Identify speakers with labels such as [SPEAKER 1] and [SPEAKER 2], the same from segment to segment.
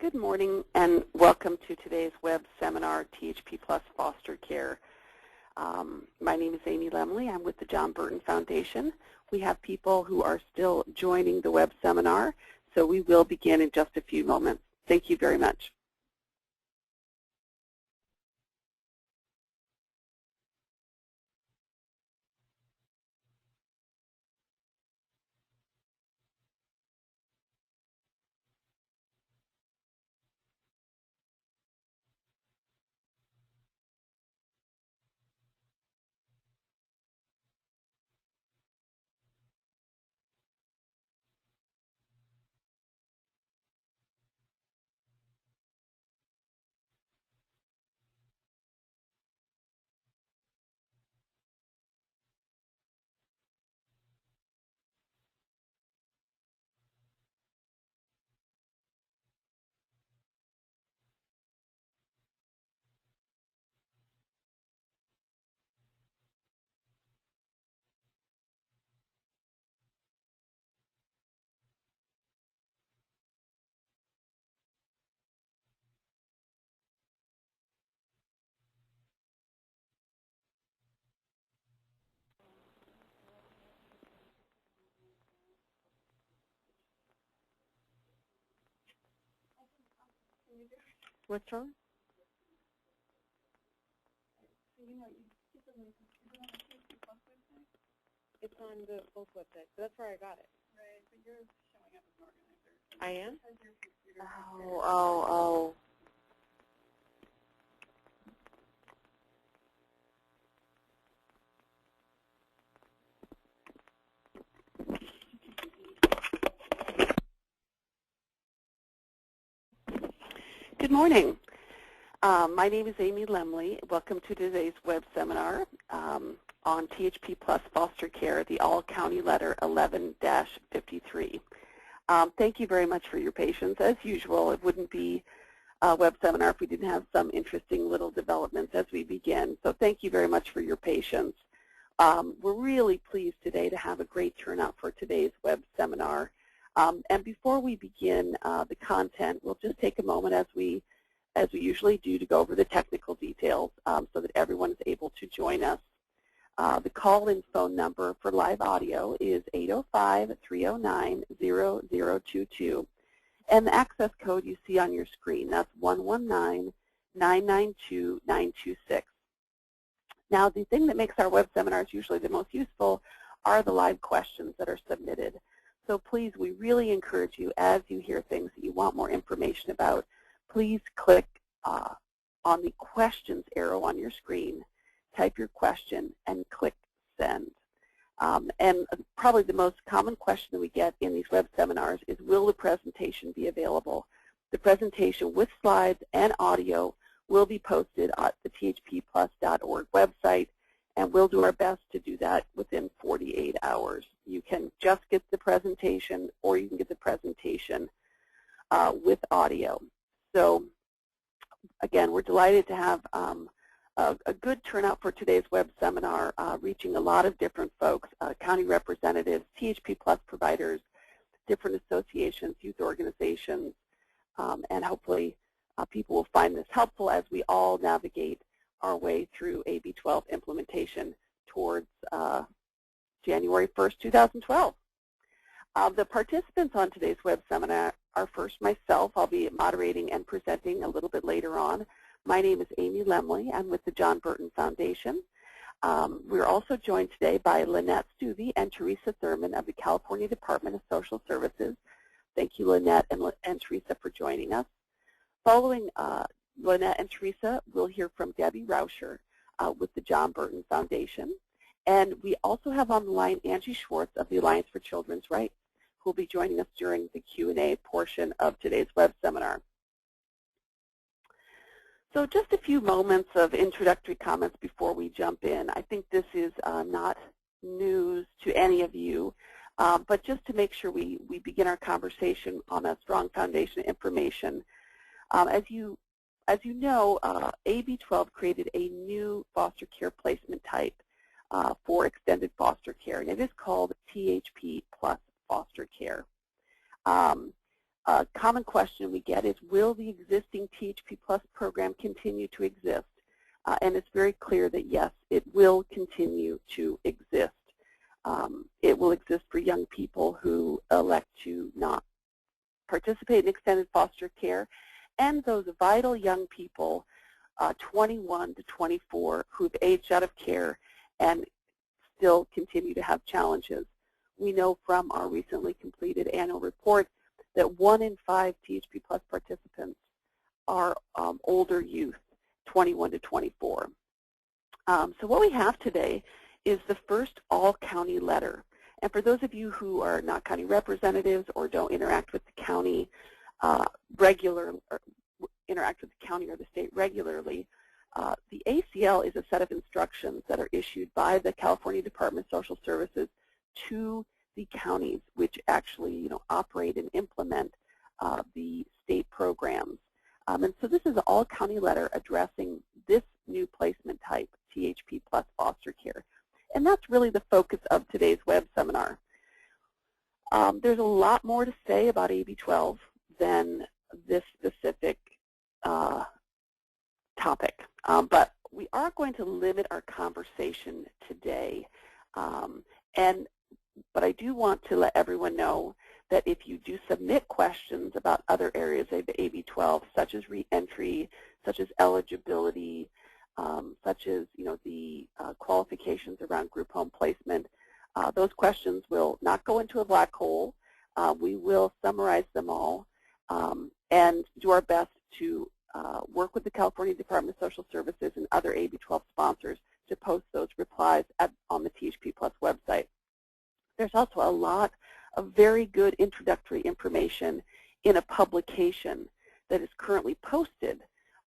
[SPEAKER 1] Good morning and welcome to today's web seminar, THP-Plus Foster Care. My name is Amy Lemley. I'm with the John Burton Foundation. We have people who are still joining the web seminar, so we will begin in just a few moments. Thank you very much. What's wrong? It's on the both websites, so that's where I got it. Right, but you're showing up as an organizer. I am? Oh. Good morning. My name is Amy Lemley. Welcome to today's web seminar on THP-Plus Foster Care, the All-County Letter 11-53. Thank you very much for your patience. As usual, it wouldn't be a web seminar if we didn't have some interesting little developments as we begin. So thank you very much for your patience. We're really pleased today to have a great turnout for today's web seminar. And before we begin the content, we'll just take a moment as we usually do to go over the technical details so that everyone is able to join us. The call-in phone number for live audio is 805-309-0022. And the access code you see on your screen, that's 119-992-926. Now, the thing that makes our web seminars usually the most useful are the live questions that are submitted. So please, we really encourage you, as you hear things that you want more information about, please click on the questions arrow on your screen, type your question, and click send. And probably the most common question that we get in these web seminars is, will the presentation be available? The presentation with slides and audio will be posted at the thp-plus.org website, and we'll do our best to do that within 48 hours. You can just get the presentation, or you can get the presentation with audio. So again, we're delighted to have a good turnout for today's web seminar, reaching a lot of different folks, county representatives, THP-Plus providers, different associations, youth organizations, and hopefully people will find this helpful as we all navigate our way through AB 12 implementation towards January 1st, 2012. The participants on today's web seminar are first myself. I'll be moderating and presenting a little bit later on. My name is Amy Lemley. I'm with the John Burton Foundation. We're also joined today by Lynette Stuvey and Teresa Thurman of the California Department of Social Services. Thank you, Lynette and Teresa, for joining us. Following Lynette and Teresa, we'll hear from Debbie Rauscher with the John Burton Foundation. And we also have on the line Angie Schwartz of the Alliance for Children's Rights, who will be joining us during the Q&A portion of today's web seminar. So just a few moments of introductory comments before we jump in. I think this is not news to any of you, but just to make sure we begin our conversation on a strong foundation of information. As you know, AB 12 created a new foster care placement type for extended foster care, and it is called THP-Plus Foster Care. A common question we get is, will the existing THP Plus program continue to exist? And it's very clear that yes, it will continue to exist. It will exist for young people who elect to not participate in extended foster care, and those vital young people, 21 to 24, who've aged out of care and still continue to have challenges. We know from our recently completed annual report that 1 in 5 THP Plus participants are older youth, 21 to 24. So what we have today is the first all-county letter. And for those of you who are not county representatives or don't interact with the county or interact with the county or the state regularly, the ACL is a set of instructions that are issued by the California Department of Social Services to the counties, which actually operate and implement the state programs. And so this is an all-county letter addressing this new placement type, THP Plus Foster Care. And that's really the focus of today's web seminar. There's a lot more to say about AB 12 than this specific topic. But we are going to limit our conversation today. But I do want to let everyone know that if you do submit questions about other areas of AB 12, such as reentry, such as eligibility, such as the qualifications around group home placement, those questions will not go into a black hole. We will summarize them all and do our best to work with the California Department of Social Services and other AB 12 sponsors to post those replies on the THP Plus website. There's also a lot of very good introductory information in a publication that is currently posted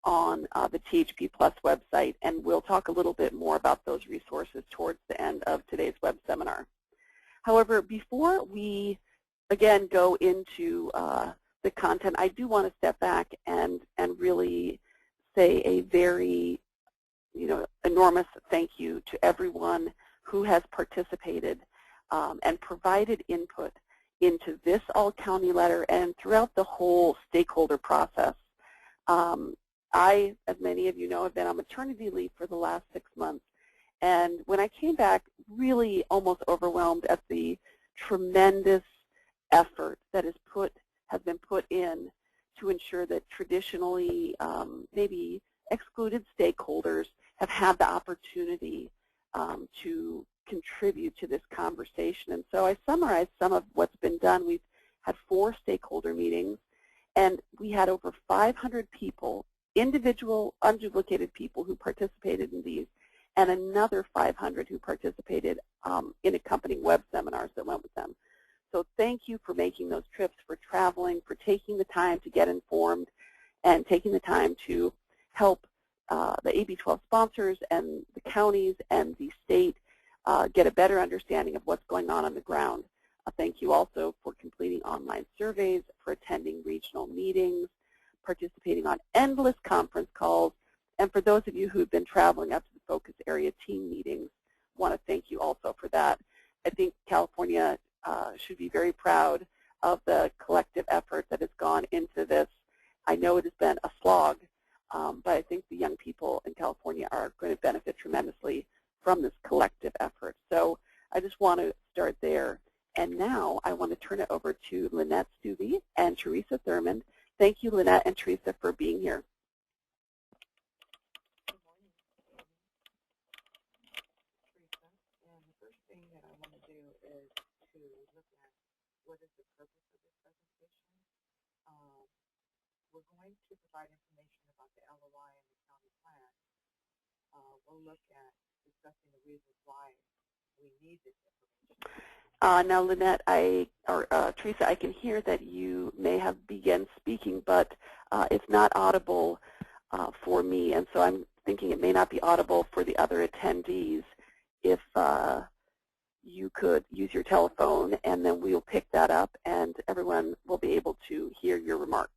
[SPEAKER 1] on the THP Plus website, and we'll talk a little bit more about those resources towards the end of today's web seminar. However, before we, again, go into the content, I do want to step back and really say a very, enormous thank you to everyone who has participated and provided input into this all-county letter and throughout the whole stakeholder process. I, as many of you know, have been on maternity leave for the last 6 months, and when I came back, really almost overwhelmed at the tremendous effort that has been put in to ensure that traditionally maybe excluded stakeholders have had the opportunity to contribute to this conversation. And so I summarized some of what's been done. We've had 4 stakeholder meetings, and we had over 500 people, individual, unduplicated people who participated in these, and another 500 who participated in accompanying web seminars that went with them. So thank you for making those trips, for traveling, for taking the time to get informed, and taking the time to help the AB 12 sponsors and the counties and the state get a better understanding of what's going on the ground. Thank you also for completing online surveys, for attending regional meetings, participating on endless conference calls, and for those of you who've been traveling up to the focus area team meetings, I want to thank you also for that. I think California should be very proud of the collective effort that has gone into this. I know it has been a slog, but I think the young people in California are going to benefit tremendously from this collective effort. So I just want to start there. And now I want to turn it over to Lynette Stuvey and Teresa Thurmond. Thank you, Lynette and Teresa, for being here.
[SPEAKER 2] Good morning, Teresa. And the first thing that I want to do is to look at what is the purpose of this presentation. We're going to provide information about the LOI and the county plan. We'll look at discussing the reasons why we need this information.
[SPEAKER 1] Now, Lynette, Teresa, I can hear that you may have begun speaking, but it's not audible for me, and so I'm thinking it may not be audible for the other attendees. If you could use your telephone, and then we'll pick that up, and everyone will be able to hear your remarks.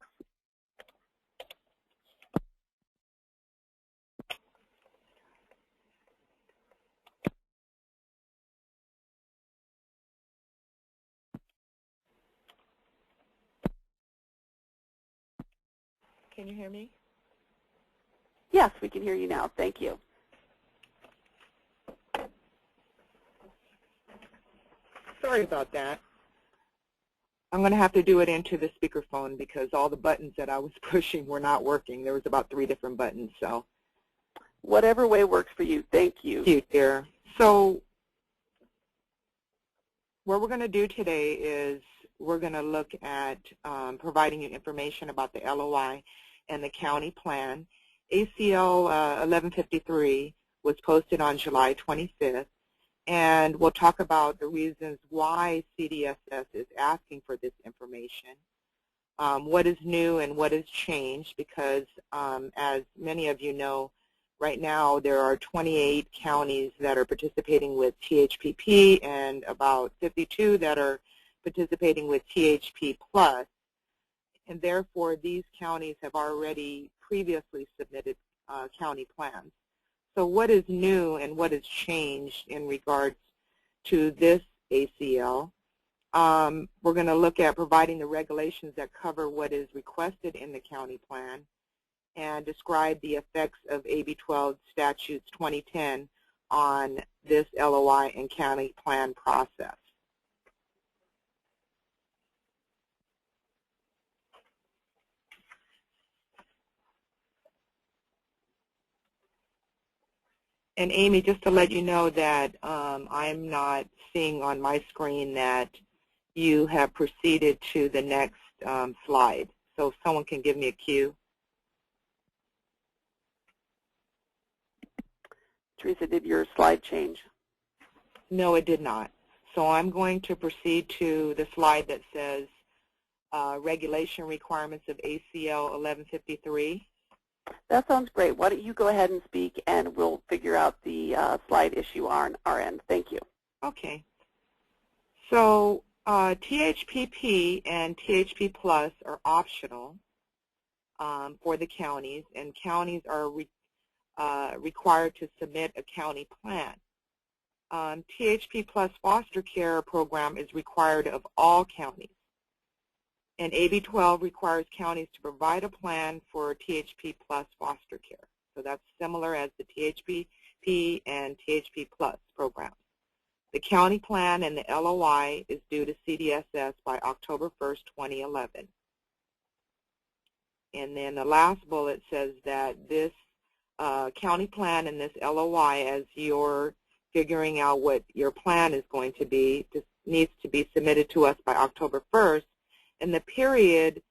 [SPEAKER 2] can you hear me?
[SPEAKER 1] Yes, we can hear you now. Thank you.
[SPEAKER 2] Sorry about that. I'm going to have to do it into the speakerphone because all the buttons that I was pushing were not working. There was about 3 different buttons. So,
[SPEAKER 1] whatever way works for you. Thank you.
[SPEAKER 2] Thank you, dear. So, what we're going to do today is we're going to look at providing you information about the LOI and the county plan. ACL 1153 was posted on July 25th. And we'll talk about the reasons why CDSS is asking for this information, what is new and what has changed, because as many of you know, right now there are 28 counties that are participating with THPP and about 52 that are participating with THP-Plus, and therefore these counties have already previously submitted county plans. So what is new and what has changed in regards to this ACL? We're going to look at providing the regulations that cover what is requested in the county plan and describe the effects of AB 12 Statutes 2010 on this LOI and county plan process. And Amy, just to let you know that I'm not seeing on my screen that you have proceeded to the next slide. So if someone can give me a cue.
[SPEAKER 1] Teresa, did your slide change?
[SPEAKER 2] No, it did not. So I'm going to proceed to the slide that says regulation requirements of ACL 1153.
[SPEAKER 1] That sounds great. Why don't you go ahead and speak, and we'll figure out the slide issue on our end. Thank you.
[SPEAKER 2] Okay. So THPP and THP Plus are optional for the counties, and counties are required to submit a county plan. THP Plus Foster Care program is required of all counties. And AB 12 requires counties to provide a plan for THP Plus Foster Care. So that's similar as the THPP and THP Plus programs. The county plan and the LOI is due to CDSS by October 1st, 2011. And then the last bullet says that this county plan and this LOI, as you're figuring out what your plan is going to be, just needs to be submitted to us by October 1st. And the period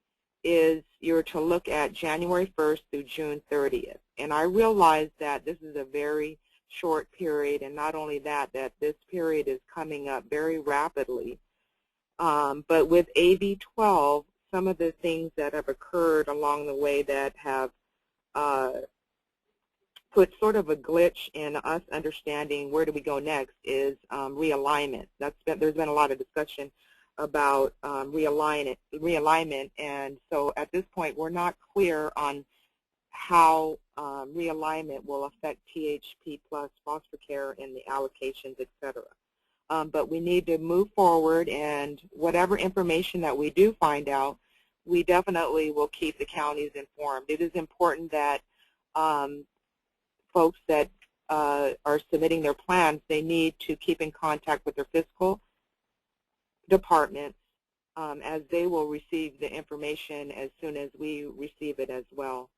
[SPEAKER 2] is you're to look at January 1st through June 30th. And I realize that this is a very short period, and not only that, that this period is coming up very rapidly. But with AB 12, some of the things that have occurred along the way that have put sort of a glitch in us understanding where do we go next is realignment. There's been a lot of discussion about realignment, and so at this point we're not clear on how realignment will affect THP Plus Foster Care and the allocations, etc. But we need to move forward, and whatever information that we do find out, we definitely will keep the counties informed. It is important that folks that are submitting their plans, they need to keep in contact with their fiscal departments as they will receive the information as soon as we receive it as well.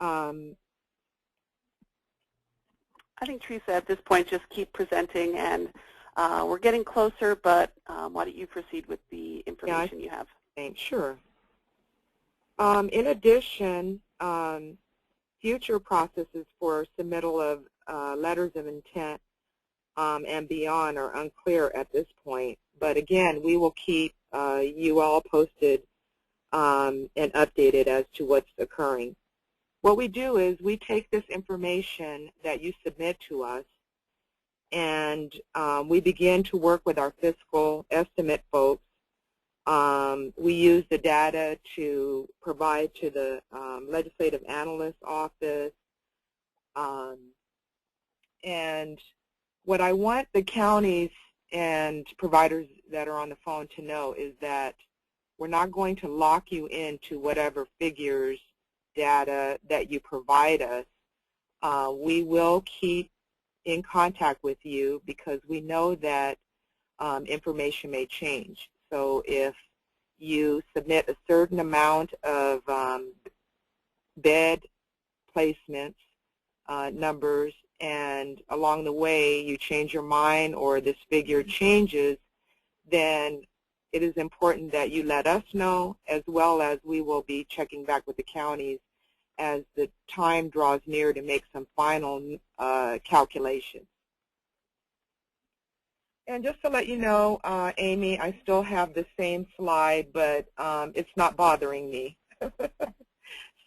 [SPEAKER 1] I think, Teresa, at this point, just keep presenting, and we're getting closer, but why don't you proceed with the information you have?
[SPEAKER 2] Thanks. Sure. In addition, future processes for submittal of letters of intent and beyond are unclear at this point. But again, we will keep you all posted and updated as to what's occurring. What we do is we take this information that you submit to us, and we begin to work with our fiscal estimate folks. We use the data to provide to the Legislative Analyst Office. And what I want the counties and providers that are on the phone to know is that We're not going to lock you into whatever figures, data that you provide us. We will keep in contact with you because we know that information may change. So if you submit a certain amount of bed placements, numbers, and along the way you change your mind or this figure changes, then it is important that you let us know, as well as we will be checking back with the counties as the time draws near to make some final calculations. And just to let you know, Amy, I still have the same slide, but it's not bothering me.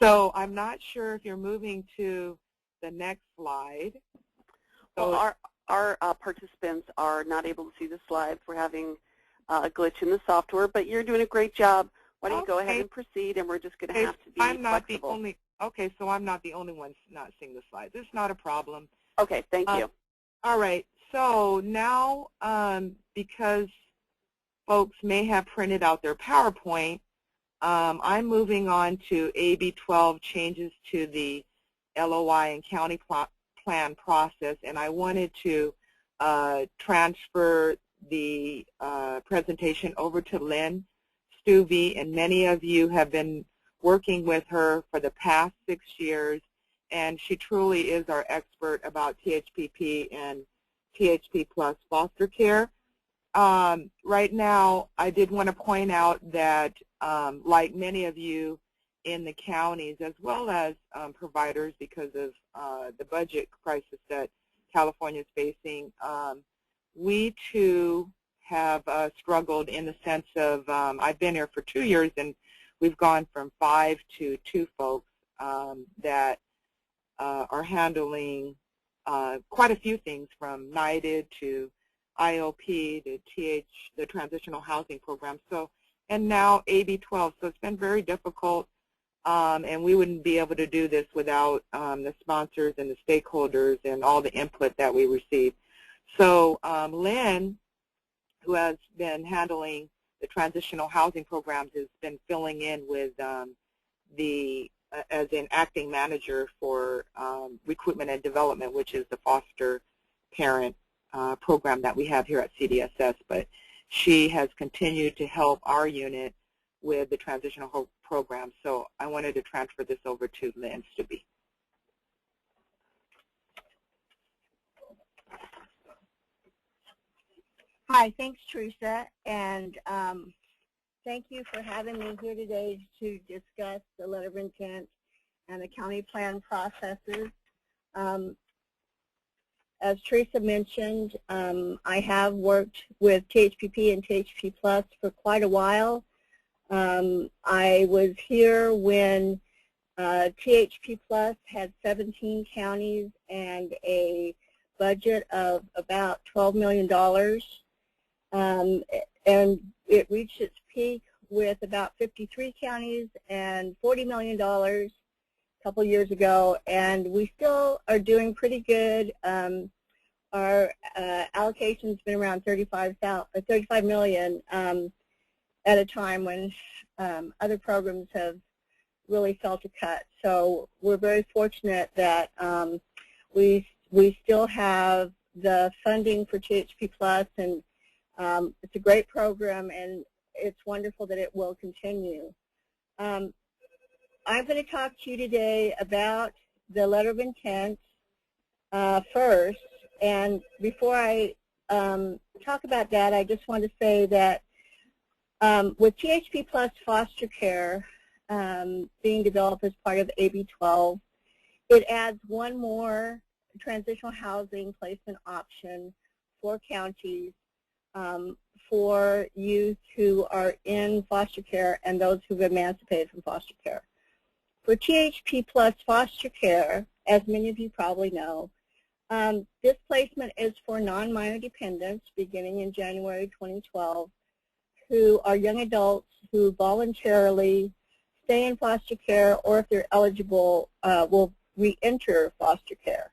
[SPEAKER 2] So I'm not sure if you're moving to the next slide. So
[SPEAKER 1] well, our participants are not able to see the slides. We're having a glitch in the software, but you're doing a great job. Why don't you go ahead and proceed, and we're just going to have to be flexible.
[SPEAKER 2] Okay, so I'm not the only one not seeing the slides. It's not a problem.
[SPEAKER 1] Okay, thank you.
[SPEAKER 2] All right, so now because folks may have printed out their PowerPoint, I'm moving on to AB 12, changes to the LOI and county plan process, and I wanted to transfer the presentation over to Lynn Stuvey, and many of you have been working with her for the past 6 years, and she truly is our expert about THPP and THP-Plus Foster Care. Right now, I did want to point out that like many of you in the counties, as well as providers, because of the budget crisis that California is facing, we too have struggled in the sense of I've been here for 2 years, and we've gone from 5 to 2 folks that are handling quite a few things, from NIDed to ILP to the Transitional Housing Program, and now AB 12. So it's been very difficult, and we wouldn't be able to do this without the sponsors and the stakeholders and all the input that we receive. So Lynn, who has been handling the transitional housing programs, has been filling in with as an acting manager for recruitment and development, which is the foster parent program that we have here at CDSS. But she has continued to help our unit with the transitional program. So I wanted to transfer this over to Lynn Stubbe.
[SPEAKER 3] Hi, thanks, Teresa, and thank you for having me here today to discuss the letter of intent and the county plan processes. As Teresa mentioned, I have worked with THPP and THP Plus for quite a while. I was here when THP Plus had 17 counties and a budget of about $12 million. And it reached its peak with about 53 counties and $40 million a couple years ago, and we still are doing pretty good. Our allocation's been around 35 million at a time when other programs have really felt a cut. So we're very fortunate that we still have the funding for THP Plus, and it's a great program, and it's wonderful that it will continue. I'm going to talk to you today about the letter of intent first, and before I talk about that, I just want to say that with THP Plus Foster Care being developed as part of AB 12, it adds one more transitional housing placement option for counties for youth who are in foster care and those who've emancipated from foster care. For THP Plus Foster Care, as many of you probably know, this placement is for non-minor dependents beginning in January 2012 who are young adults who voluntarily stay in foster care, or if they're eligible, will re-enter foster care.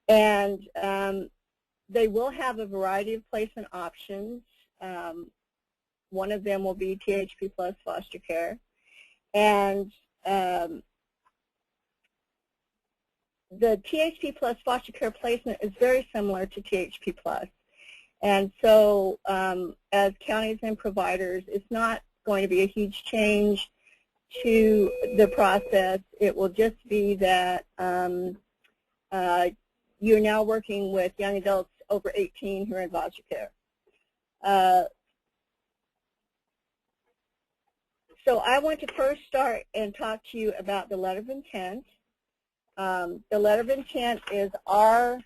[SPEAKER 3] And they will have a variety of placement options. One of them will be THP-Plus Foster Care. And the THP-Plus Foster Care placement is very similar to THP-Plus. And so as counties and providers, it's not going to be a huge change to the process. It will just be that you're now working with young adults over 18 who are in foster care. So I want to first start and talk to you about the letter of intent. The letter of intent is our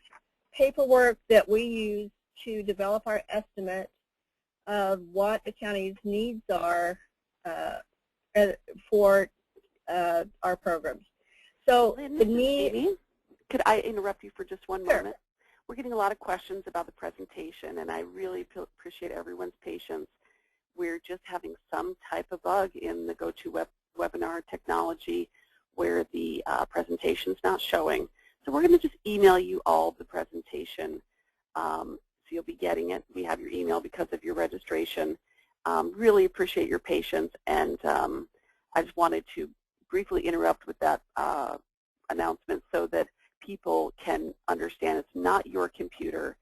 [SPEAKER 3] paperwork that we use to develop our estimate of what the county's needs are for our programs. So
[SPEAKER 1] Lynn,
[SPEAKER 3] the need.
[SPEAKER 1] Amy, could I interrupt you for just one
[SPEAKER 3] Sure.
[SPEAKER 1] moment? We're getting a lot of questions about the presentation, and I really appreciate everyone's patience. We're just having some type of bug in the GoToWebinar technology where the presentation's not showing. So we're going to just email you all the presentation. So you'll be getting it. We have your email because of your registration. Really appreciate your patience, and I just wanted to briefly interrupt with that announcement so that people can understand it's not your computer.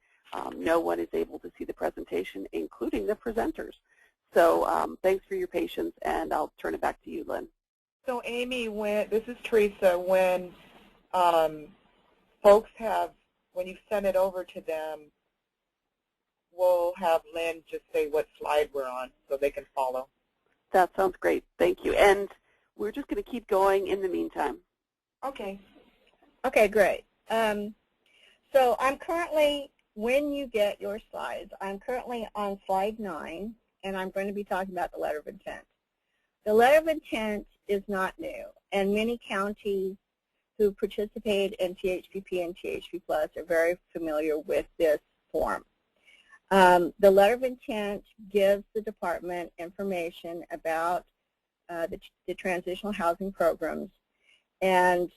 [SPEAKER 1] No one is able to see the presentation, including the presenters. So thanks for your patience, and I'll turn it back to you, Lynn.
[SPEAKER 2] So Amy, this is Teresa, when folks when you send it over to them, we'll have Lynn just say what slide we're on so they can follow.
[SPEAKER 1] That sounds great. Thank you. And we're just going to keep going in the meantime.
[SPEAKER 2] Okay.
[SPEAKER 3] Okay, great. So I'm currently, when you get your slides, I'm currently on slide 9, and I'm going to be talking about the letter of intent. The letter of intent is not new, and many counties who participate in THPP and THP-Plus are very familiar with this form. The letter of intent gives the department information about the transitional housing programs, and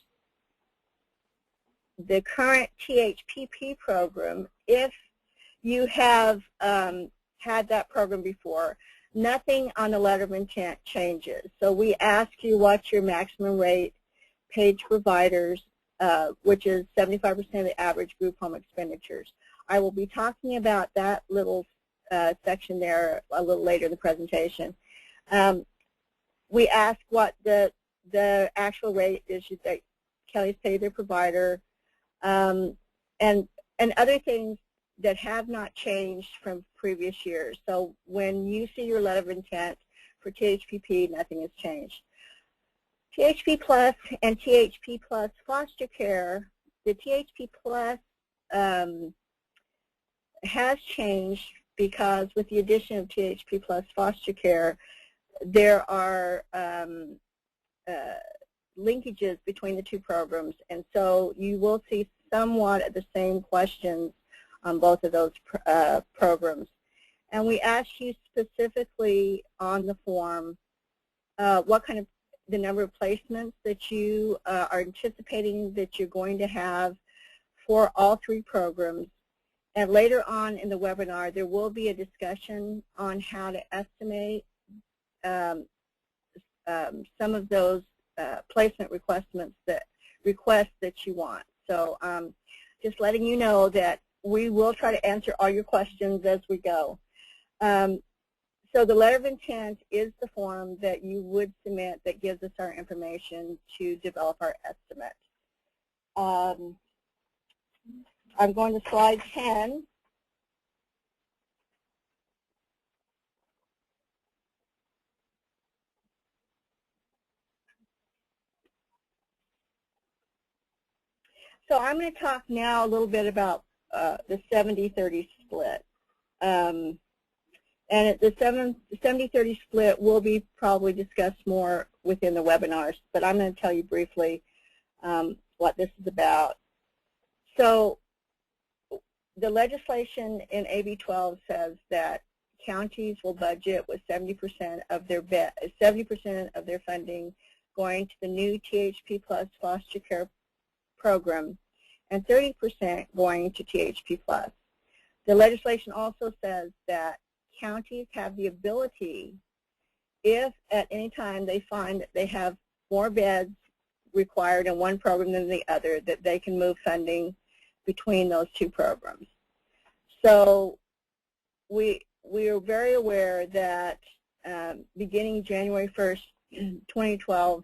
[SPEAKER 3] the current THPP program, if you have had that program before, nothing on the letter of intent changes. So we ask you what's your maximum rate paid to providers, which is 75% of the average group home expenditures. I will be talking about that little section there a little later in the presentation. We ask what the actual rate is that counties pay their provider, and other things that have not changed from previous years. So when you see your letter of intent for THPP, nothing has changed. THP Plus and THP Plus Foster Care, the THP Plus has changed because with the addition of THP Plus Foster Care, there are linkages between the two programs, and so you will see somewhat of the same questions on both of those programs. And we ask you specifically on the form what kind of the number of placements that you are anticipating that you're going to have for all three programs. And later on in the webinar, there will be a discussion on how to estimate some of those placement requests that you want. So just letting you know that we will try to answer all your questions as we go. So the letter of intent is the form that you would submit that gives us our information to develop our estimate. I'm going to slide 10. So I'm going to talk now a little bit about the 70-30 split. And the 70-30 split will be probably discussed more within the webinars, but I'm going to tell you briefly what this is about. So the legislation in AB 12 says that counties will budget with 70% of their funding going to the new THP Plus Foster Care program and 30% going to THP Plus. The legislation also says that counties have the ability, if at any time they find that they have more beds required in one program than the other, that they can move funding between those two programs. So we are very aware that beginning January 1st, 2012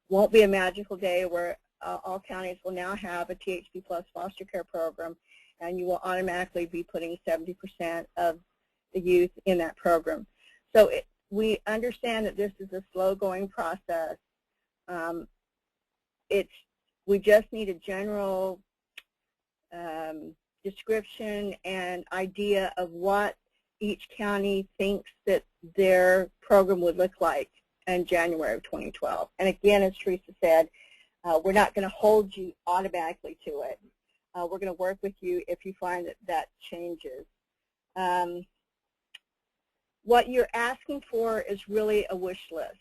[SPEAKER 3] won't be a magical day where all counties will now have a THP-Plus Foster Care program, and you will automatically be putting 70% of the youth in that program. So we understand that this is a slow-going process. We just need a general description and idea of what each county thinks that their program would look like in January of 2012. And again, as Teresa said, we're not going to hold you automatically to it. We're going to work with you if you find that that changes. What you're asking for is really a wish list.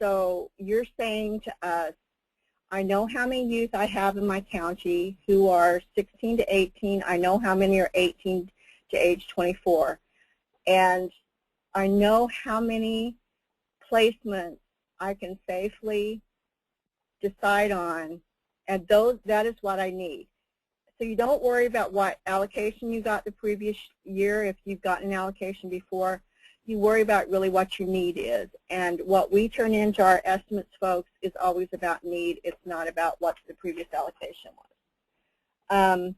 [SPEAKER 3] So you're saying to us, I know how many youth I have in my county who are 16 to 18. I know how many are 18 to age 24. And I know how many placements I can safely decide on, and that is what I need. So you don't worry about what allocation you got the previous year if you've gotten an allocation before. You worry about really what your need is. And what we turn into our estimates, folks, is always about need. It's not about what the previous allocation was.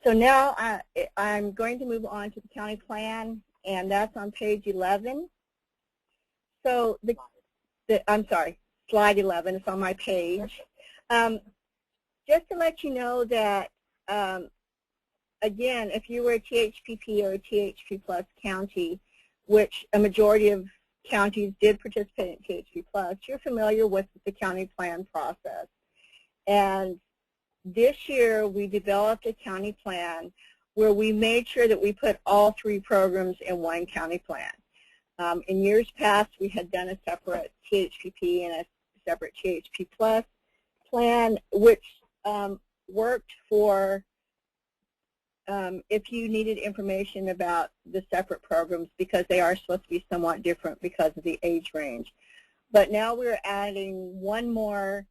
[SPEAKER 3] So now I'm going to move on to the county plan, and that's on page 11. So I'm sorry, slide 11 is on my page. Just to let you know that, again, if you were a THPP or a THP-Plus county, which a majority of counties did participate in THP-Plus, you're familiar with the county plan process. And this year we developed a county plan where we made sure that we put all three programs in one county plan. In years past, we had done a separate THPP and a separate THP-Plus plan, which worked for if you needed information about the separate programs, because they are supposed to be somewhat different because of the age range. But now we're adding one more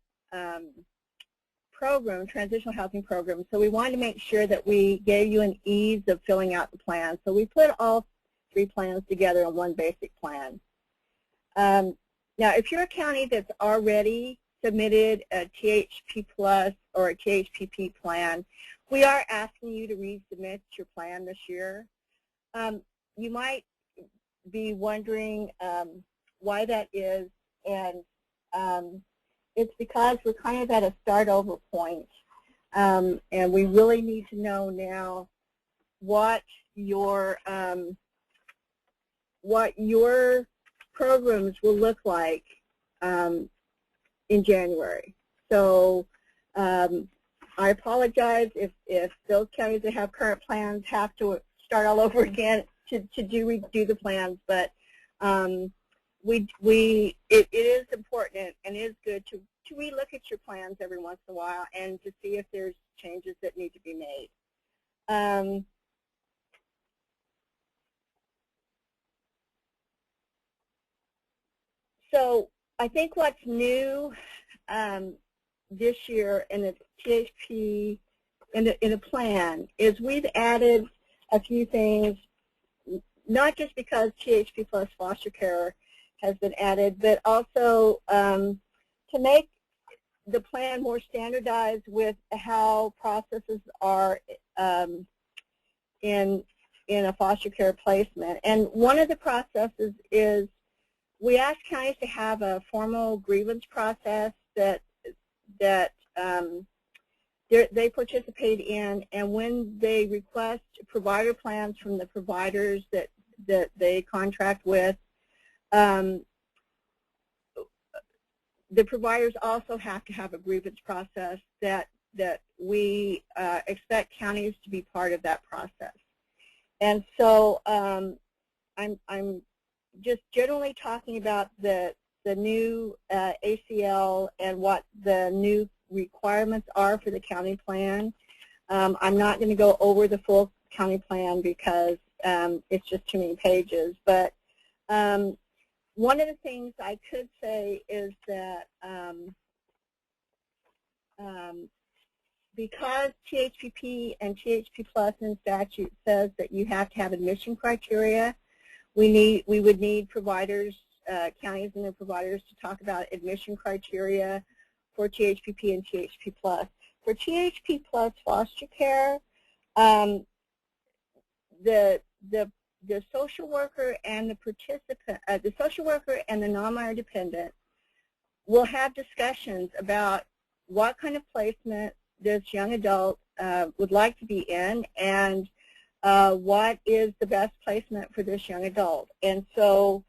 [SPEAKER 3] program, transitional housing program. So we wanted to make sure that we gave you an ease of filling out the plan. So we put all three plans together in one basic plan. Now, if you're a county that's already submitted a THP-Plus or a THPP plan, we are asking you to resubmit your plan this year. You might be wondering why that is, and it's because we're kind of at a start over point, and we really need to know now what your programs will look like in January. So I apologize if those counties that have current plans have to start all over again to redo the plans, but it is important and it is good to relook at your plans every once in a while and to see if there's changes that need to be made. So I think what's new this year in the THP, in the plan, is we've added a few things, not just because THP-Plus Foster Care has been added, but also to make the plan more standardized with how processes are in a foster care placement. And one of the processes is we ask counties to have a formal grievance process that they participate in, and when they request provider plans from the providers that they contract with, the providers also have to have a grievance process that we expect counties to be part of that process. And so I'm just generally talking about the new ACL and what the new requirements are for the county plan. I'm not going to go over the full county plan because it's just too many pages. But one of the things I could say is that because THPP and THP-Plus in statute says that you have to have admission criteria, we would need providers, counties and their providers, to talk about admission criteria for THPP and THP-Plus. For THP-Plus Foster Care, the social worker and the participant, the social worker and the non-minor dependent will have discussions about what kind of placement this young adult would like to be in, and what is the best placement for this young adult. And so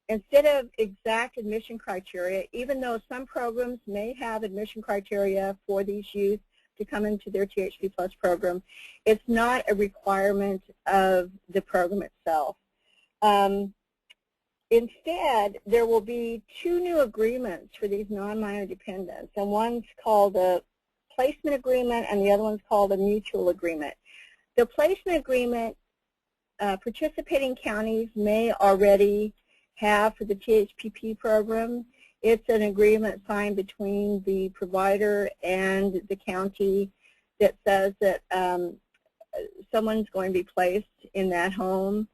[SPEAKER 3] instead of exact admission criteria, even though some programs may have admission criteria for these youth to come into their THP-Plus program, it's not a requirement of the program itself. Instead, there will be 2 new agreements for these non-minor dependents, and one's called a placement agreement and the other one's called a mutual agreement. The placement agreement, participating counties may already have for the THPP program. It's an agreement signed between the provider and the county that says that someone's going to be placed in that home.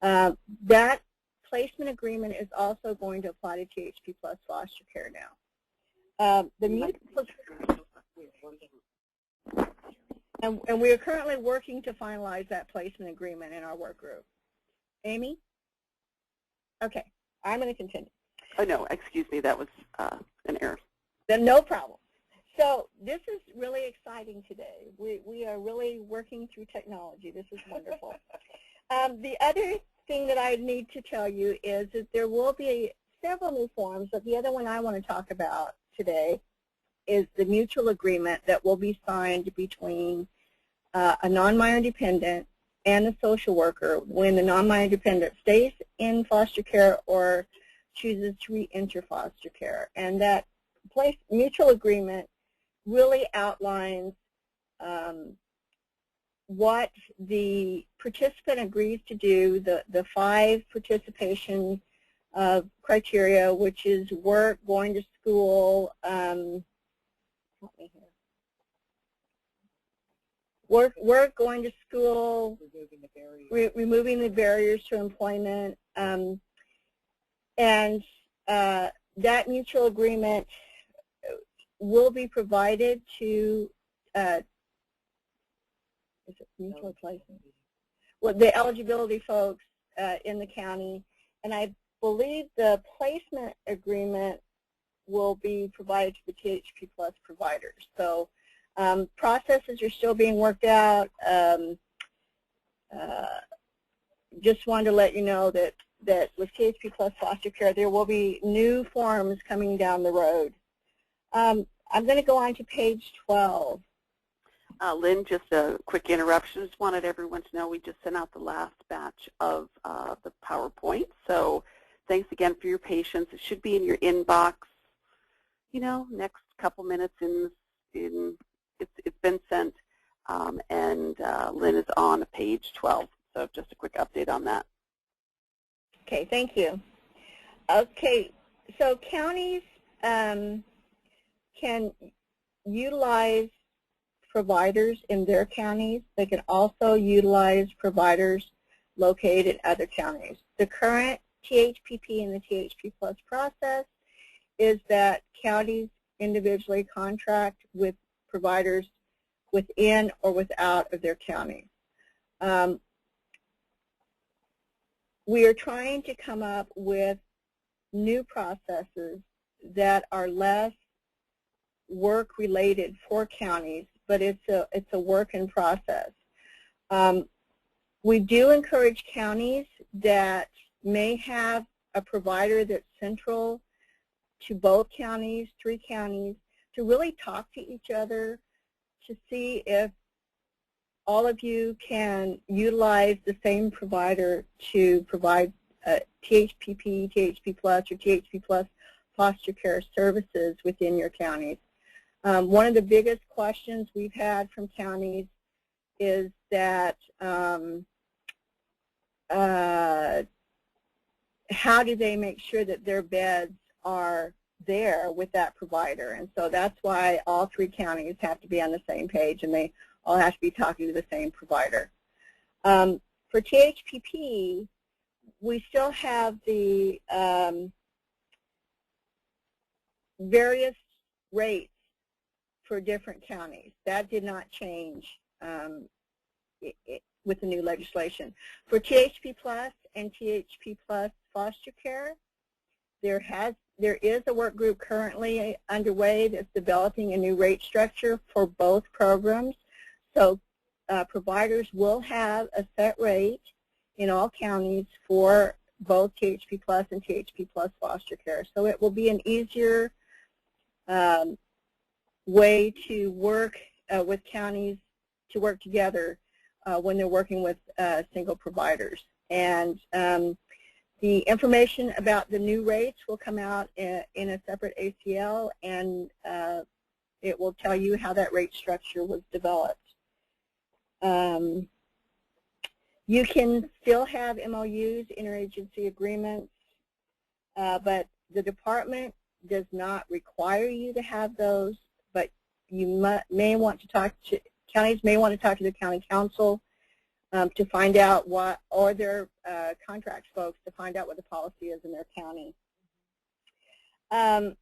[SPEAKER 3] That placement agreement is also going to apply to THP-Plus Foster Care now. And we are currently working to finalize that placement agreement in our work group. Amy? Okay, I'm going to continue.
[SPEAKER 1] Oh, no, excuse me, that was an error.
[SPEAKER 3] Then no problem. So this is really exciting today. We are really working through technology. This is wonderful. The other thing that I need to tell you is that there will be several new forms, but the other one I want to talk about today is the mutual agreement that will be signed between a non-minor dependent and the social worker when the non-minor dependent stays in foster care or chooses to re-enter foster care. And that mutual agreement really outlines what the participant agrees to do, the 5 participation criteria, which is work, going to school, work, going to school, removing the barriers to employment, and that mutual agreement will be provided to is it mutual placement? Well, the eligibility folks in the county, and I believe the placement agreement will be provided to the THP-Plus providers. So processes are still being worked out. Just wanted to let you know that with THP-Plus Foster Care, there will be new forms coming down the road. I'm going to go on to page 12.
[SPEAKER 1] Lynn, just a quick interruption. Just wanted everyone to know we just sent out the last batch of the PowerPoint. So thanks again for your patience. It should be in your inbox, you know, next couple minutes. It's been sent, and Lynn is on page 12. So just a quick update on that.
[SPEAKER 3] Okay, thank you. Okay, so counties can utilize providers in their counties. They can also utilize providers located in other counties. The current THPP and the THP-Plus process is that counties individually contract with providers within or without of their counties. We are trying to come up with new processes that are less work-related for counties, but it's a work in process. We do encourage counties that may have a provider that's central to both counties, 3 counties, to really talk to each other to see if all of you can utilize the same provider to provide THPP, THP-Plus, or THP-Plus foster care services within your counties. One of the biggest questions we've had from counties is that how do they make sure that their beds are there with that provider? And so that's why all 3 counties have to be on the same page, and they all have to be talking to the same provider. For THPP, we still have the various rates for different counties. That did not change with the new legislation. For THP-Plus and THP-Plus Foster Care, there is a work group currently underway that's developing a new rate structure for both programs. So providers will have a set rate in all counties for both THP-Plus and THP-Plus Foster Care. So it will be an easier way to work with counties to work together when they're working with single providers. And the information about the new rates will come out in a separate ACL, and it will tell you how that rate structure was developed. You can still have MOUs, interagency agreements, but the department does not require you to have those, but you may want to talk to, counties may want to talk to the county council to find out what, or their contracts folks to find out what the policy is in their county. AB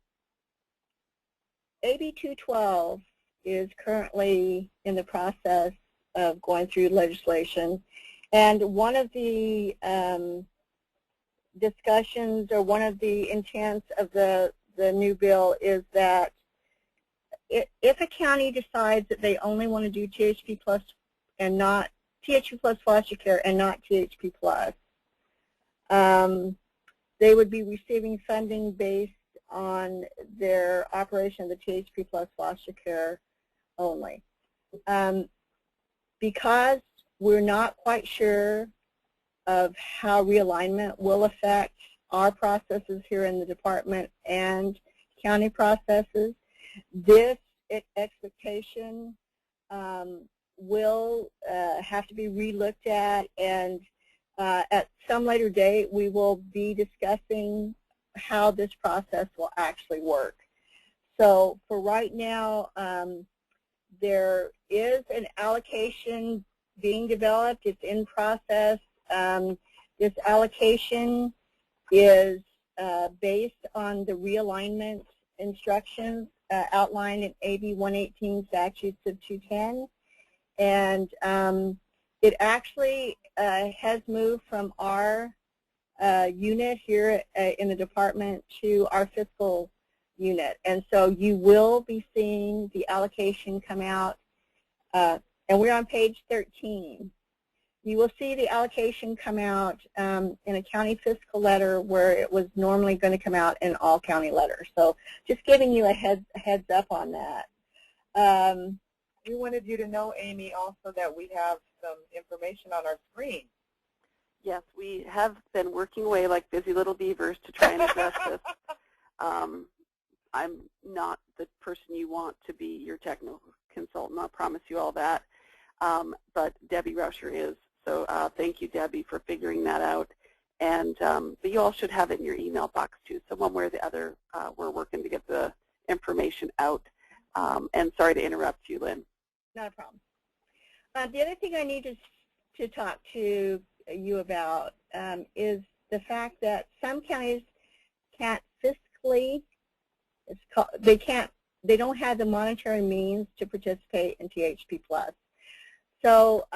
[SPEAKER 3] 212 is currently in the process of going through legislation, and one of the discussions, or one of the intents of the new bill, is that if a county decides that they only want to do THP-Plus and not THP-Plus Foster Care and not THP-Plus, they would be receiving funding based on their operation of the THP-Plus Foster Care only. Because we're not quite sure of how realignment will affect our processes here in the department and county processes, this expectation will have to be re-looked at, and at some later date we will be discussing how this process will actually work. So for right now, there is an allocation being developed. It's in process. This allocation is based on the realignment instructions outlined in AB 118 Statutes of 210. And it actually has moved from our unit here in the department to our fiscal unit. And so you will be seeing the allocation come out, and we're on page 13. You will see the allocation come out in a county fiscal letter where it was normally going to come out in all county letters. So just giving you a heads up on that.
[SPEAKER 2] We wanted you to know, Amy, also that we have some information on our screen.
[SPEAKER 1] Yes, we have been working away like busy little beavers to try and address this. I'm not the person you want to be your technical consultant, I'll promise you all that, but Debbie Rusher is. So thank you, Debbie, for figuring that out. And but you all should have it in your email box too. So one way or the other, we're working to get the information out. And sorry to interrupt you, Lynn.
[SPEAKER 3] Not a problem. The other thing I need to talk to you about is the fact that some counties can't fiscally, they don't have the monetary means to participate in THP-Plus. So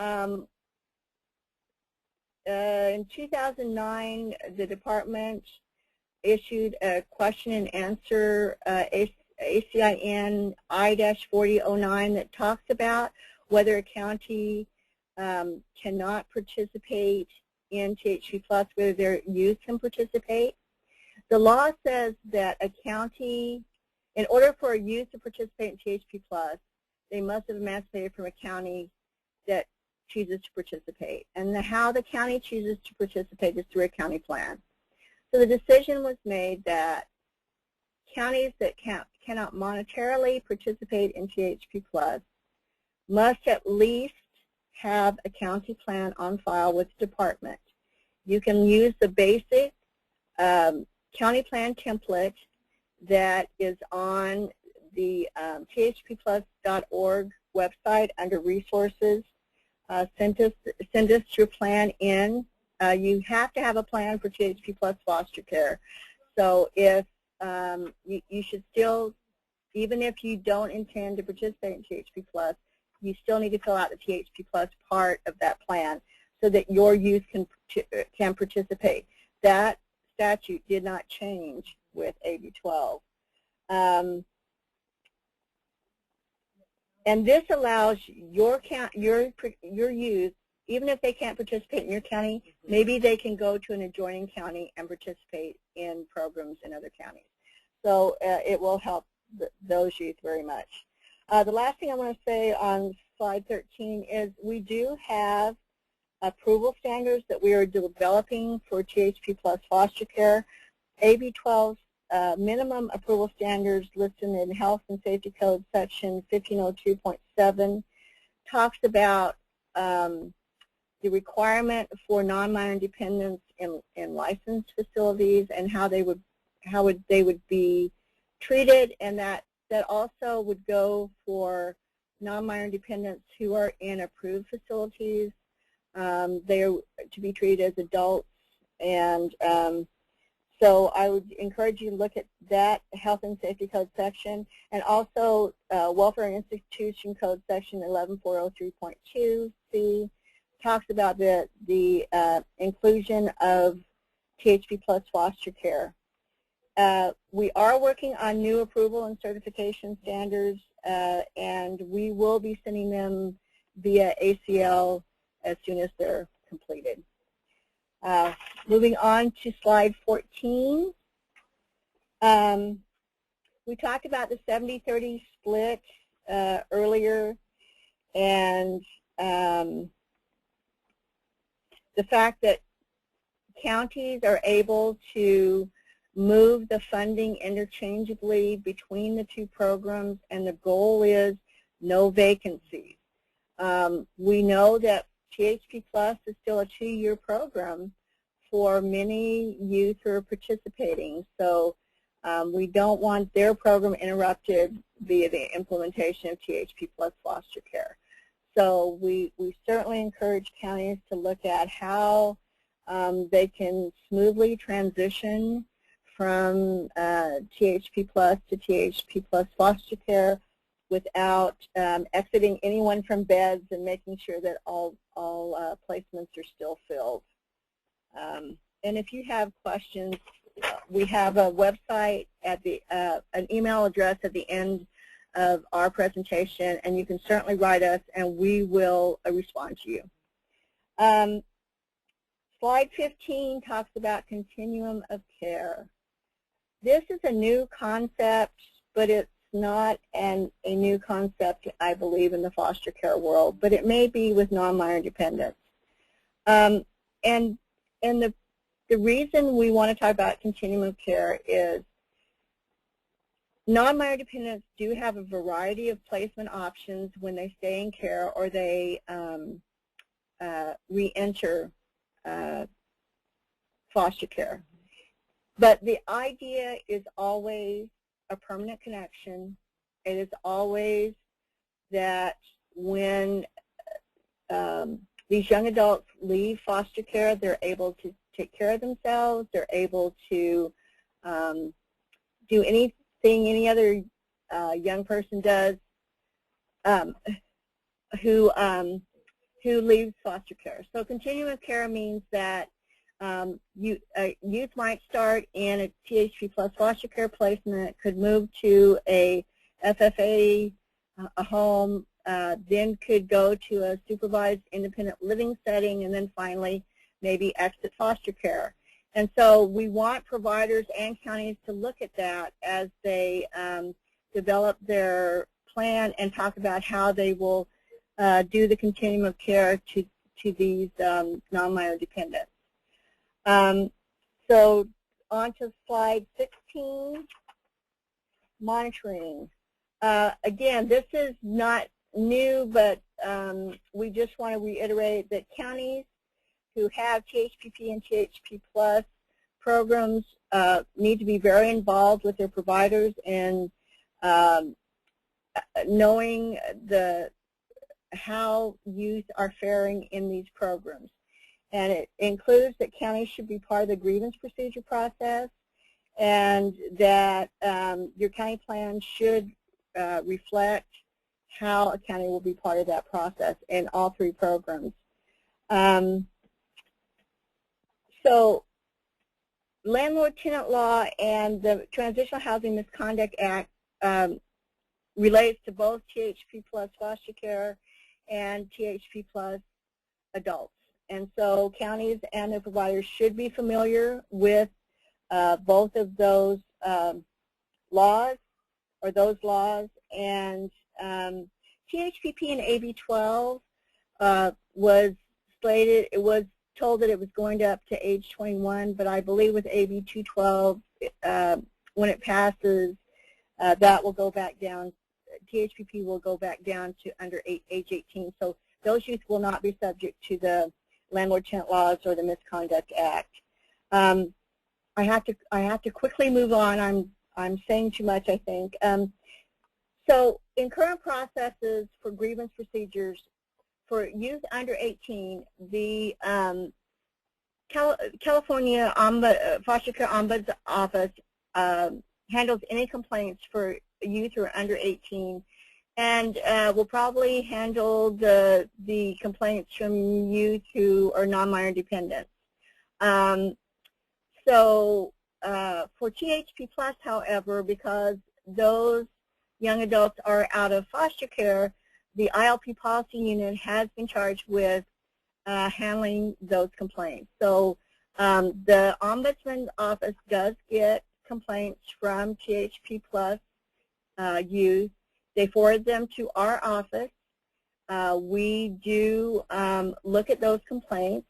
[SPEAKER 3] in 2009, the department issued a question and answer ACIN I-4009 that talks about whether a county cannot participate in THP-Plus, whether their youth can participate. The law says that a county, in order for a youth to participate in THP-Plus, they must have emancipated from a county that chooses to participate. And how the county chooses to participate is through a county plan. So the decision was made that counties that cannot monetarily participate in THP-Plus must at least have a county plan on file with the department. you can use the basic county plan template that is on the THP-Plus.org website under resources. Send us your plan in. You have to have a plan for THP-Plus Foster Care. So if you should still, even if you don't intend to participate in THP-Plus, you still need to fill out the THP-Plus part of that plan so that your youth can participate. That statute did not change with AB 12. And this allows your youth, even if they can't participate in your county, maybe they can go to an adjoining county and participate in programs in other counties. So it will help those youth very much. The last thing I want to say on slide 13 is we do have approval standards that we are developing for THP-Plus Foster Care. AB 12 minimum approval standards listed in Health and Safety Code section 1502.7 talks about the requirement for non-minor dependents in licensed facilities and how they would be treated, and that also would go for non-minor dependents who are in approved facilities. They are to be treated as adults, and so I would encourage you to look at that Health and Safety Code section, and also Welfare and Institution Code section 11403.2c talks about the inclusion of THP-Plus Foster Care. We are working on new approval and certification standards, and we will be sending them via ACL as soon as they're completed. Moving on to slide 14, we talked about the 70-30 split earlier, and the fact that counties are able to move the funding interchangeably between the two programs, and the goal is no vacancies. We know that THP-Plus is still a 2-year program for many youth who are participating, so we don't want their program interrupted via the implementation of THP-Plus Foster Care. So we certainly encourage counties to look at how they can smoothly transition from THP-Plus to THP-Plus Foster Care without exiting anyone from beds, and making sure that all placements are still filled. And if you have questions, we have a website at an email address at the end of our presentation, and you can certainly write us, and we will respond to you. Slide 15 talks about continuum of care. This is a new concept, but it's not a new concept, I believe, in the foster care world, but it may be with non-minor dependents. And the reason we want to talk about continuum of care is non-minor dependents do have a variety of placement options when they stay in care or they re-enter foster care. But the idea is always a permanent connection. It is always that when these young adults leave foster care, they're able to take care of themselves. They're able to do anything any other young person does who leaves foster care. So continuum of care means that youth might start in a THP-Plus foster care placement, could move to a FFA, a home, then could go to a supervised independent living setting, and then finally maybe exit foster care. And so we want providers and counties to look at that as they develop their plan and talk about how they will do the continuum of care to these non-minor dependents. So on to slide 16, monitoring. Again, this is not new, but we just want to reiterate that counties who have THPP and THP-Plus programs need to be very involved with their providers in knowing how youth are faring in these programs. And it includes that counties should be part of the grievance procedure process, and that your county plan should reflect how a county will be part of that process in all three programs. So landlord-tenant law and the Transitional Housing Misconduct Act relates to both THP-Plus Foster Care and THP-Plus Adults. And so counties and their providers should be familiar with both of those laws, and THPP in AB 12 was slated, it was told that it was going up to age 21, but I believe with AB 212, when it passes, that will go back down, THPP will go back down to under age 18. So those youth will not be subject to the landlord-tenant laws or the Misconduct Act. I have to quickly move on. I'm saying too much, I think. So in current processes for grievance procedures for youth under 18, the California Foster Care Ombuds Office handles any complaints for youth who are under 18, and will probably handle the complaints from youth who are non-minor dependents. So for THP Plus, however, because those young adults are out of foster care, the ILP policy unit has been charged with handling those complaints. So the Ombudsman's Office does get complaints from THP Plus youth. They forward them to our office. We do look at those complaints.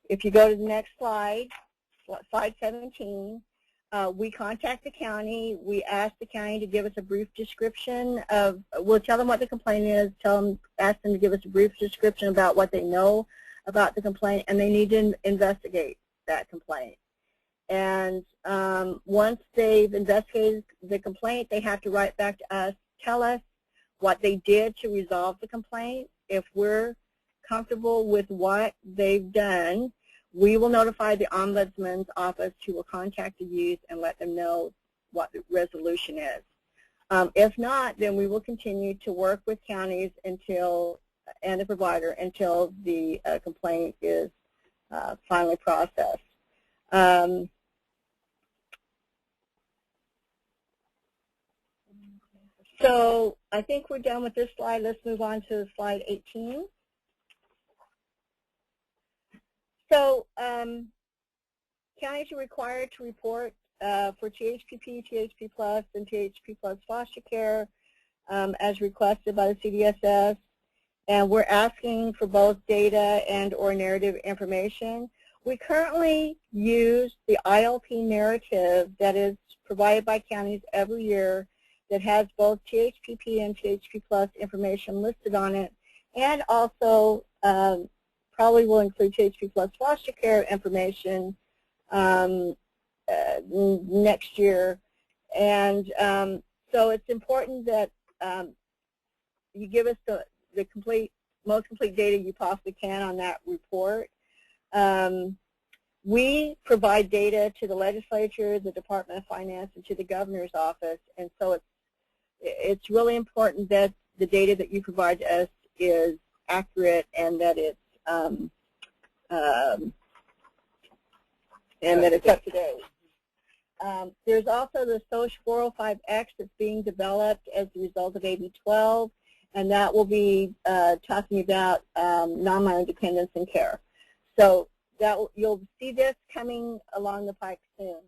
[SPEAKER 3] If you go to the next slide, slide 17, we contact the county. We ask the county to give us a brief description of, we'll tell them what the complaint is, ask them to give us a brief description about what they know about the complaint, and they need to investigate that complaint. And once they've investigated the complaint, they have to write back to us, tell us what they did to resolve the complaint. If we're comfortable with what they've done, we will notify the Ombudsman's Office, who will contact the youth and let them know what the resolution is. If not, then we will continue to work with counties until, and the provider, until the complaint is finally processed. So I think we're done with this slide. Let's move on to slide 18. So counties are required to report for THPP, THP Plus, and THP Plus Foster Care as requested by the CDSS, and we're asking for both data and or narrative information. We currently use the ILP narrative that is provided by counties every year that has both THPP and THP Plus information listed on it, and also probably will include THP Plus Foster Care information next year. And so it's important that you give us the most complete data you possibly can on that report. We provide data to the Legislature, the Department of Finance, and to the Governor's Office, and so it's really important that the data that you provide to us is accurate and that it's up to date. There's also the SOCH 405X that's being developed as a result of AB 12, and that will be talking about non-minor dependence and care. So you'll see this coming along the pike soon.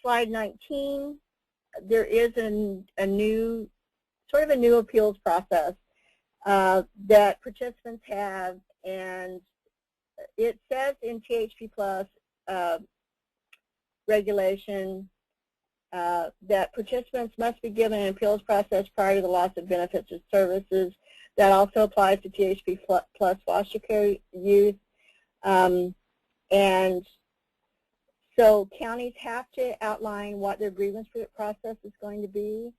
[SPEAKER 3] Slide 19, there is a new appeals process that participants have, and it says in THP Plus regulation that participants must be given an appeals process prior to the loss of benefits or services. That also applies to THP-Plus Foster Care youth. And so counties have to outline what their grievance process is going to be,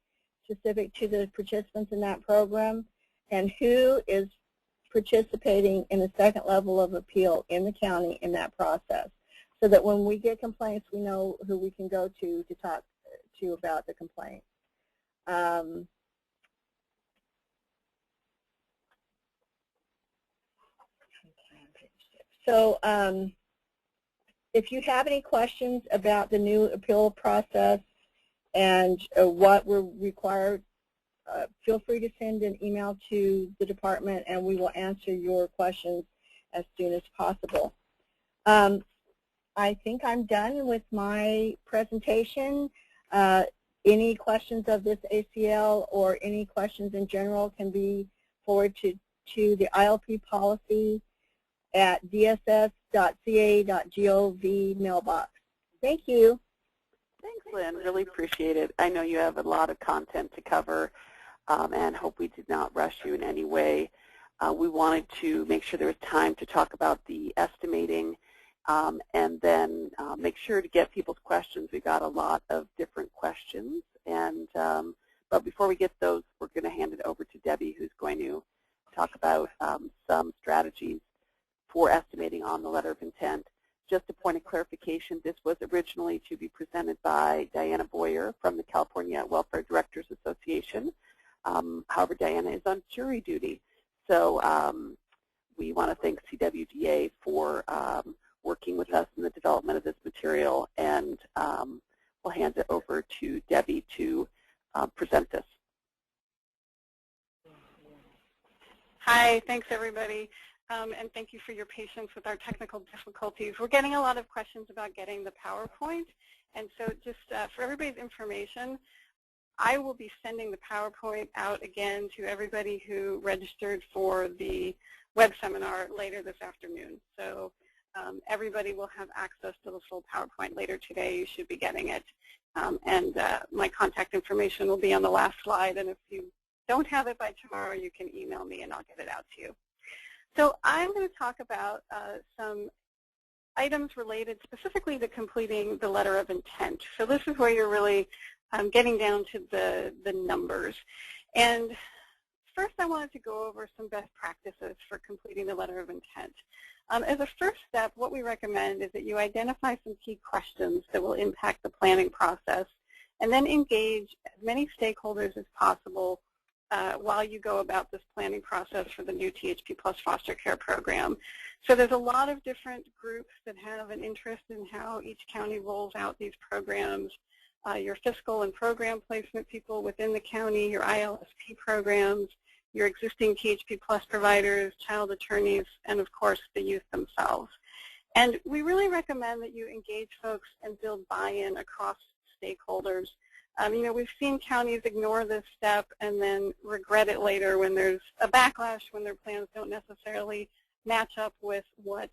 [SPEAKER 3] specific to the participants in that program, and who is participating in the second level of appeal in the county in that process, so that when we get complaints, we know who we can go to talk to about the complaint. So if you have any questions about the new appeal process and what we're required, feel free to send an email to the department and we will answer your questions as soon as possible. I think I'm done with my presentation. Any questions of this ACL or any questions in general can be forwarded to the ILP policy at dss.ca.gov mailbox. Thank you.
[SPEAKER 1] Thanks, Lynn. Really appreciate it. I know you have a lot of content to cover and hope we did not rush you in any way. We wanted to make sure there was time to talk about the estimating and then make sure to get people's questions. We got a lot of different questions, and but before we get those, we're going to hand it over to Debbie, who's going to talk about some strategies for estimating on the letter of intent. Just a point of clarification, this was originally to be presented by Diana Boyer from the California Welfare Directors Association. However, Diana is on jury duty, so we want to thank CWDA for working with us in the development of this material, and we'll hand it over to Debbie to present this.
[SPEAKER 4] Hi, thanks everybody. And thank you for your patience with our technical difficulties. We're getting a lot of questions about getting the PowerPoint, and so just for everybody's information, I will be sending the PowerPoint out again to everybody who registered for the web seminar later this afternoon. So everybody will have access to the full PowerPoint later today. You should be getting it. And my contact information will be on the last slide, and if you don't have it by tomorrow, you can email me and I'll get it out to you. So I'm going to talk about some items related specifically to completing the letter of intent. So this is where you're really getting down to the numbers. And first I wanted to go over some best practices for completing the letter of intent. As a first step, what we recommend is that you identify some key questions that will impact the planning process, and then engage as many stakeholders as possible while you go about this planning process for the new THP-Plus Foster Care program. So there's a lot of different groups that have an interest in how each county rolls out these programs. Your fiscal and program placement people within the county, your ILSP programs, your existing THP-Plus providers, child attorneys, and of course the youth themselves. And we really recommend that you engage folks and build buy-in across stakeholders. You know, we've seen counties ignore this step and then regret it later when there's a backlash, when their plans don't necessarily match up with what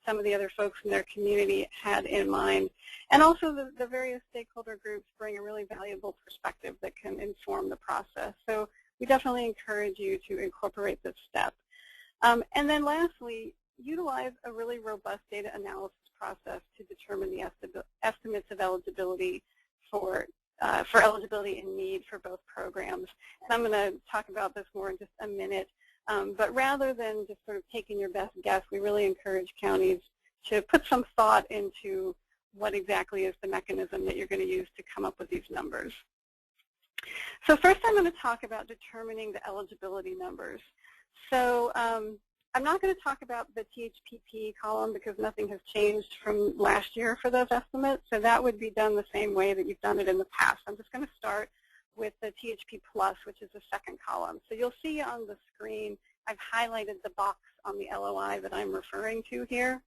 [SPEAKER 4] some of the other folks in their community had in mind. And also the various stakeholder groups bring a really valuable perspective that can inform the process. So we definitely encourage you to incorporate this step. And then lastly, utilize a really robust data analysis process to determine the estimates of eligibility for eligibility and need for both programs. And I'm going to talk about this more in just a minute. But rather than just sort of taking your best guess, we really encourage counties to put some thought into what exactly is the mechanism that you're going to use to come up with these numbers. So first I'm going to talk about determining the eligibility numbers. So I'm not going to talk about the THPP column because nothing has changed from last year for those estimates, so that would be done the same way that you've done it in the past. I'm just going to start with the THP Plus, which is the second column. So you'll see on the screen I've highlighted the box on the LOI that I'm referring to here.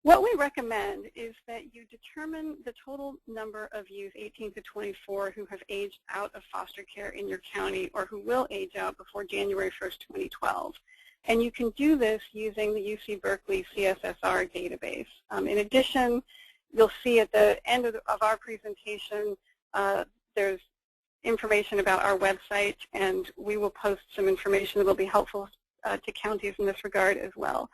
[SPEAKER 4] What we recommend is that you determine the total number of youth 18 to 24 who have aged out of foster care in your county or who will age out before January 1st, 2012. And you can do this using the UC Berkeley CSSR database. In addition, you'll see at the end of our presentation, there's information about our website, and we will post some information that will be helpful to counties in this regard as well.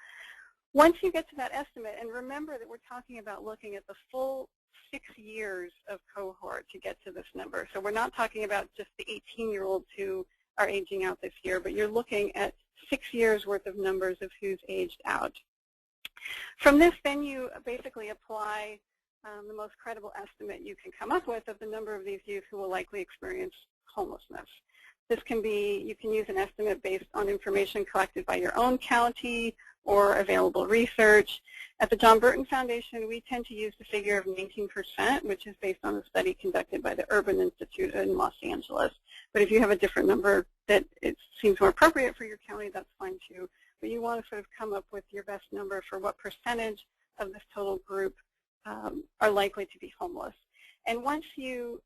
[SPEAKER 4] Once you get to that estimate, and remember that we're talking about looking at the full 6 years of cohort to get to this number. So we're not talking about just the 18-year-olds who are aging out this year, but you're looking at 6 years worth of numbers of who's aged out. From this, then you basically apply the most credible estimate you can come up with of the number of these youth who will likely experience homelessness. This can be, you can use an estimate based on information collected by your own county or available research. At the John Burton Foundation, we tend to use the figure of 19%, which is based on a study conducted by the Urban Institute in Los Angeles. But if you have a different number that it seems more appropriate for your county, that's fine too. But you want to sort of come up with your best number for what percentage of this total group are likely to be homeless. And once you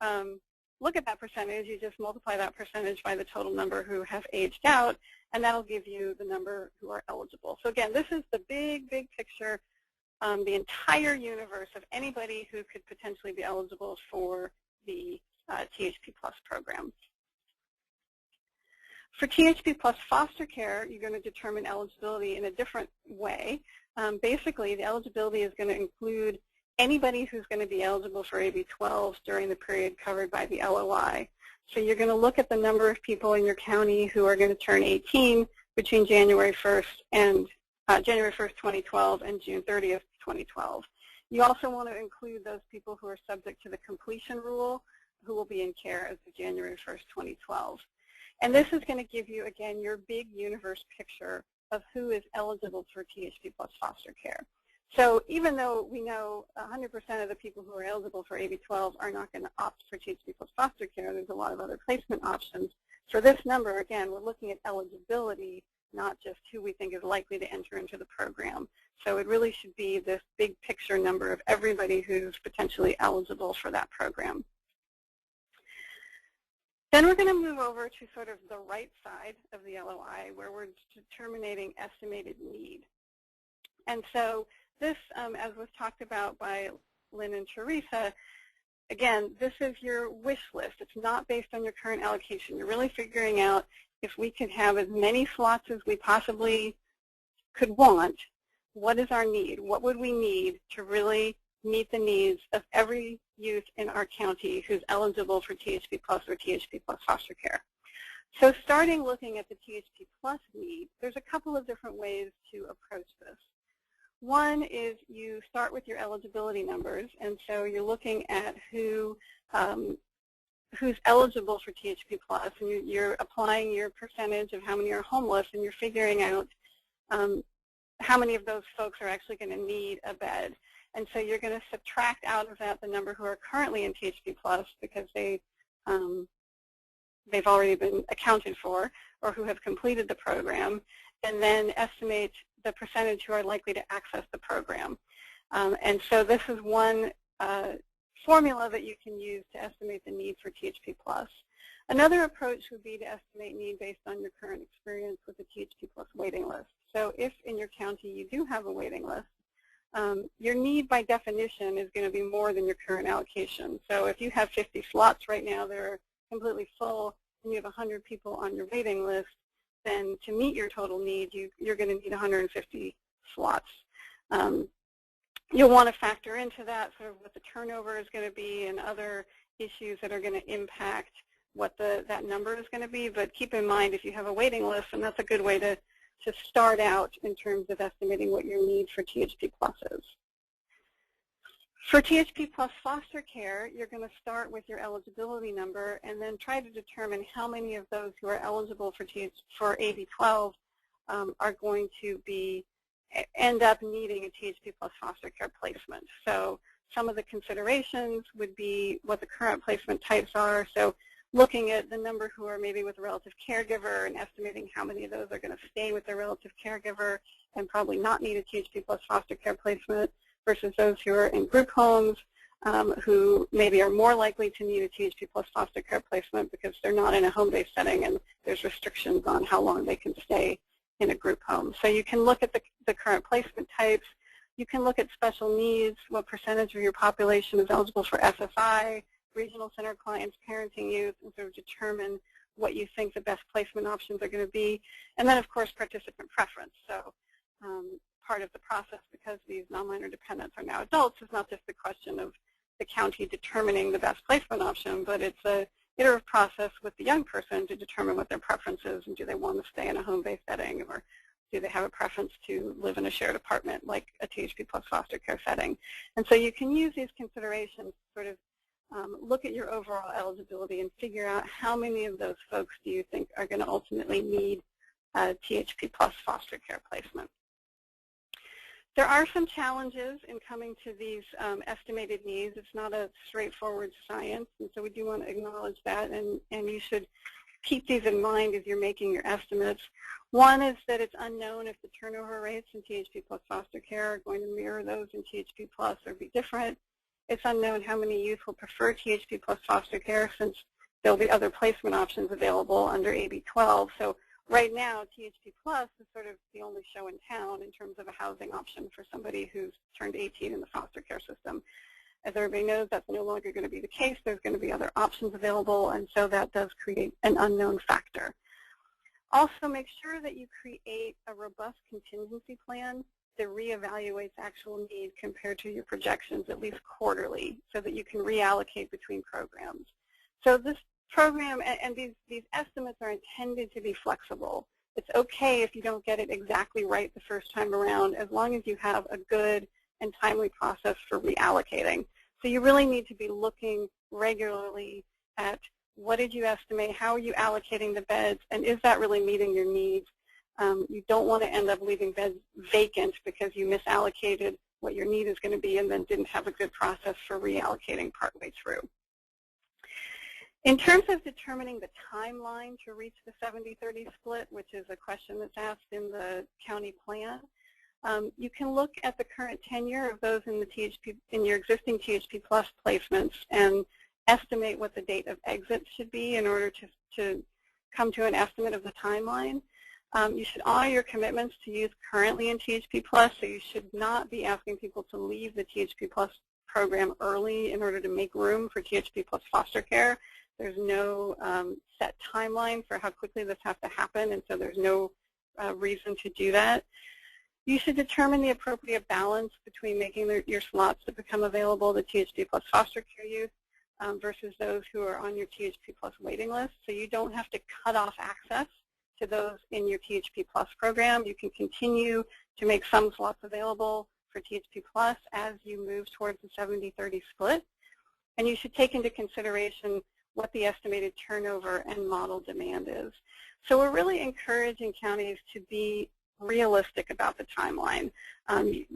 [SPEAKER 4] look at that percentage, you just multiply that percentage by the total number who have aged out, and that'll give you the number who are eligible. So again, this is the big, big picture, the entire universe of anybody who could potentially be eligible for the THP-Plus program. For THP-Plus Foster Care, you're going to determine eligibility in a different way. Basically, the eligibility is going to include anybody who's going to be eligible for AB 12 during the period covered by the LOI. So you're going to look at the number of people in your county who are going to turn 18 between January 1st, 2012 and June 30th, 2012. You also want to include those people who are subject to the completion rule who will be in care as of January 1st, 2012. And this is going to give you, again, your big universe picture of who is eligible for THP-Plus Foster Care. So even though we know 100% of the people who are eligible for AB 12 are not going to opt for THP-Plus Foster Care, there's a lot of other placement options. For this number, again, we're looking at eligibility, not just who we think is likely to enter into the program. So it really should be this big picture number of everybody who's potentially eligible for that program. Then we're going to move over to sort of the right side of the LOI, where we're determining estimated need. And so this, as was talked about by Lynn and Teresa, again, this is your wish list. It's not based on your current allocation. You're really figuring out if we could have as many slots as we possibly could want, what is our need? What would we need to really meet the needs of every youth in our county who's eligible for THP-Plus or THP-Plus Foster Care? So starting looking at the THP-Plus need, there's a couple of different ways to approach this. One is you start with your eligibility numbers, and so you're looking at who's eligible for THP-Plus, and you're applying your percentage of how many are homeless, and you're figuring out how many of those folks are actually going to need a bed. And so you're going to subtract out of that the number who are currently in THP-Plus because they've already been accounted for or who have completed the program, and then estimate the percentage who are likely to access the program. And so this is one formula that you can use to estimate the need for THP-Plus. Another approach would be to estimate need based on your current experience with the THP-Plus waiting list. So if in your county you do have a waiting list, your need by definition is going to be more than your current allocation. So if you have 50 slots right now that are completely full and you have 100 people on your waiting list, then to meet your total need, you're going to need 150 slots. You'll want to factor into that sort of what the turnover is going to be and other issues that are going to impact what that number is going to be. But keep in mind, if you have a waiting list, and that's a good way to start out in terms of estimating what your need for THP-Plus is. For THP-Plus Foster Care, you're going to start with your eligibility number and then try to determine how many of those who are eligible for AB 12 are going to end up needing a THP-Plus Foster Care placement. So some of the considerations would be what the current placement types are. So looking at the number who are maybe with a relative caregiver and estimating how many of those are going to stay with their relative caregiver and probably not need a THP-Plus Foster Care placement versus those who are in group homes who maybe are more likely to need a THP-Plus Foster Care placement because they're not in a home-based setting and there's restrictions on how long they can stay in a group home. So you can look at the current placement types. You can look at special needs, what percentage of your population is eligible for SSI regional center clients, parenting youth, and sort of determine what you think the best placement options are going to be. And then, of course, participant preference. So part of the process, because these non-minor dependents are now adults, is not just the question of the county determining the best placement option, but it's a iterative process with the young person to determine what their preference is, and do they want to stay in a home-based setting, or do they have a preference to live in a shared apartment like a THP-Plus Foster Care setting. And so you can use these considerations to sort of look at your overall eligibility and figure out how many of those folks do you think are going to ultimately need THP-Plus Foster Care placement. There are some challenges in coming to these estimated needs. It's not a straightforward science, and so we do want to acknowledge that, and you should keep these in mind as you're making your estimates. One is that it's unknown if the turnover rates in THP-Plus Foster Care are going to mirror those in THP-Plus or be different. It's unknown how many youth will prefer THP-Plus Foster Care, since there'll be other placement options available under AB 12. So right now, THP-Plus is sort of the only show in town in terms of a housing option for somebody who's turned 18 in the foster care system. As everybody knows, that's no longer going to be the case. There's going to be other options available, and so that does create an unknown factor. Also, make sure that you create a robust contingency plan that reevaluates actual need compared to your projections at least quarterly, so that you can reallocate between programs. So this program and these estimates are intended to be flexible. It's okay if you don't get it exactly right the first time around, as long as you have a good and timely process for reallocating. So you really need to be looking regularly at what did you estimate, how are you allocating the beds, and is that really meeting your needs? You don't want to end up leaving beds vacant because you misallocated what your need is going to be and then didn't have a good process for reallocating partway through. In terms of determining the timeline to reach the 70-30 split, which is a question that's asked in the county plan, you can look at the current tenure of those in your existing THP Plus placements and estimate what the date of exit should be in order to come to an estimate of the timeline. You should honor your commitments to youth currently in THP Plus, so you should not be asking people to leave the THP Plus program early in order to make room for THP Plus Foster Care. There's no set timeline for how quickly this has to happen, and so there's no reason to do that. You should determine the appropriate balance between making your slots that become available to THP Plus Foster Care youth versus those who are on your THP Plus waiting list. So you don't have to cut off access to those in your THP Plus program. You can continue to make some slots available for THP Plus as you move towards the 70-30 split. And you should take into consideration what the estimated turnover and model demand is. So we're really encouraging counties to be realistic about the timeline.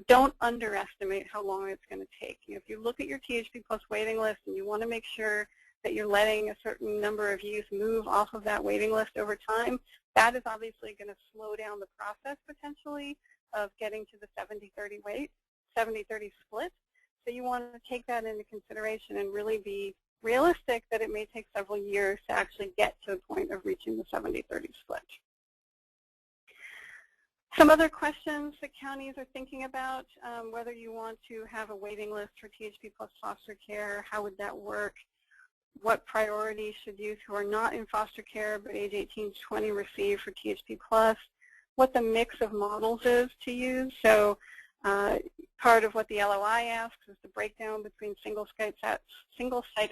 [SPEAKER 4] Don't underestimate how long it's going to take. If you look at your THP Plus waiting list and you want to make sure that you're letting a certain number of youth move off of that waiting list over time, that is obviously going to slow down the process potentially of getting to the 70-30 split. So you want to take that into consideration and really be realistic that it may take several years to actually get to the point of reaching the 70-30 split. Some other questions that counties are thinking about, whether you want to have a waiting list for THP Plus Foster Care, how would that work? What priority should youth who are not in foster care but age 18 to 20 receive for THP Plus? What the mix of models is to use. So part of what the LOI asks is the breakdown between single site,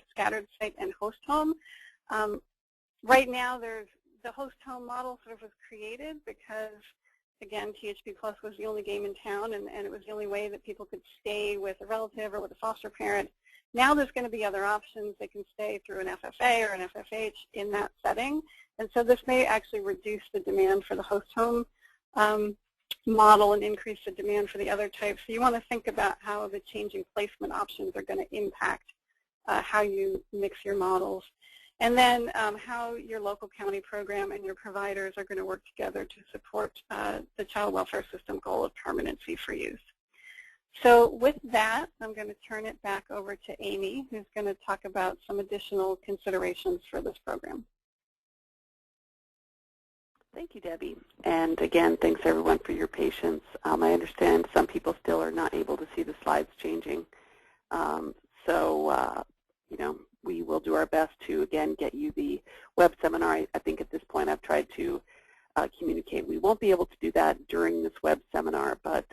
[SPEAKER 4] scattered site, and host home. Right now, the host home model sort of was created because, again, THP Plus was the only game in town, and it was the only way that people could stay with a relative or with a foster parent. Now there's going to be other options. They can stay through an FFA or an FFH in that setting. And so this may actually reduce the demand for the host home model and increase the demand for the other types. So you want to think about how the changing placement options are going to impact how you mix your models. And then how your local county program and your providers are going to work together to support the child welfare system goal of permanency for youth. So with that, I'm going to turn it back over to Amy, who's going to talk about some additional considerations for this program.
[SPEAKER 1] Thank you, Debbie. And again, thanks everyone for your patience. I understand some people still are not able to see the slides changing. You know, we will do our best to, again, get you the web seminar. I think at this point I've tried to communicate. We won't be able to do that during this web seminar, but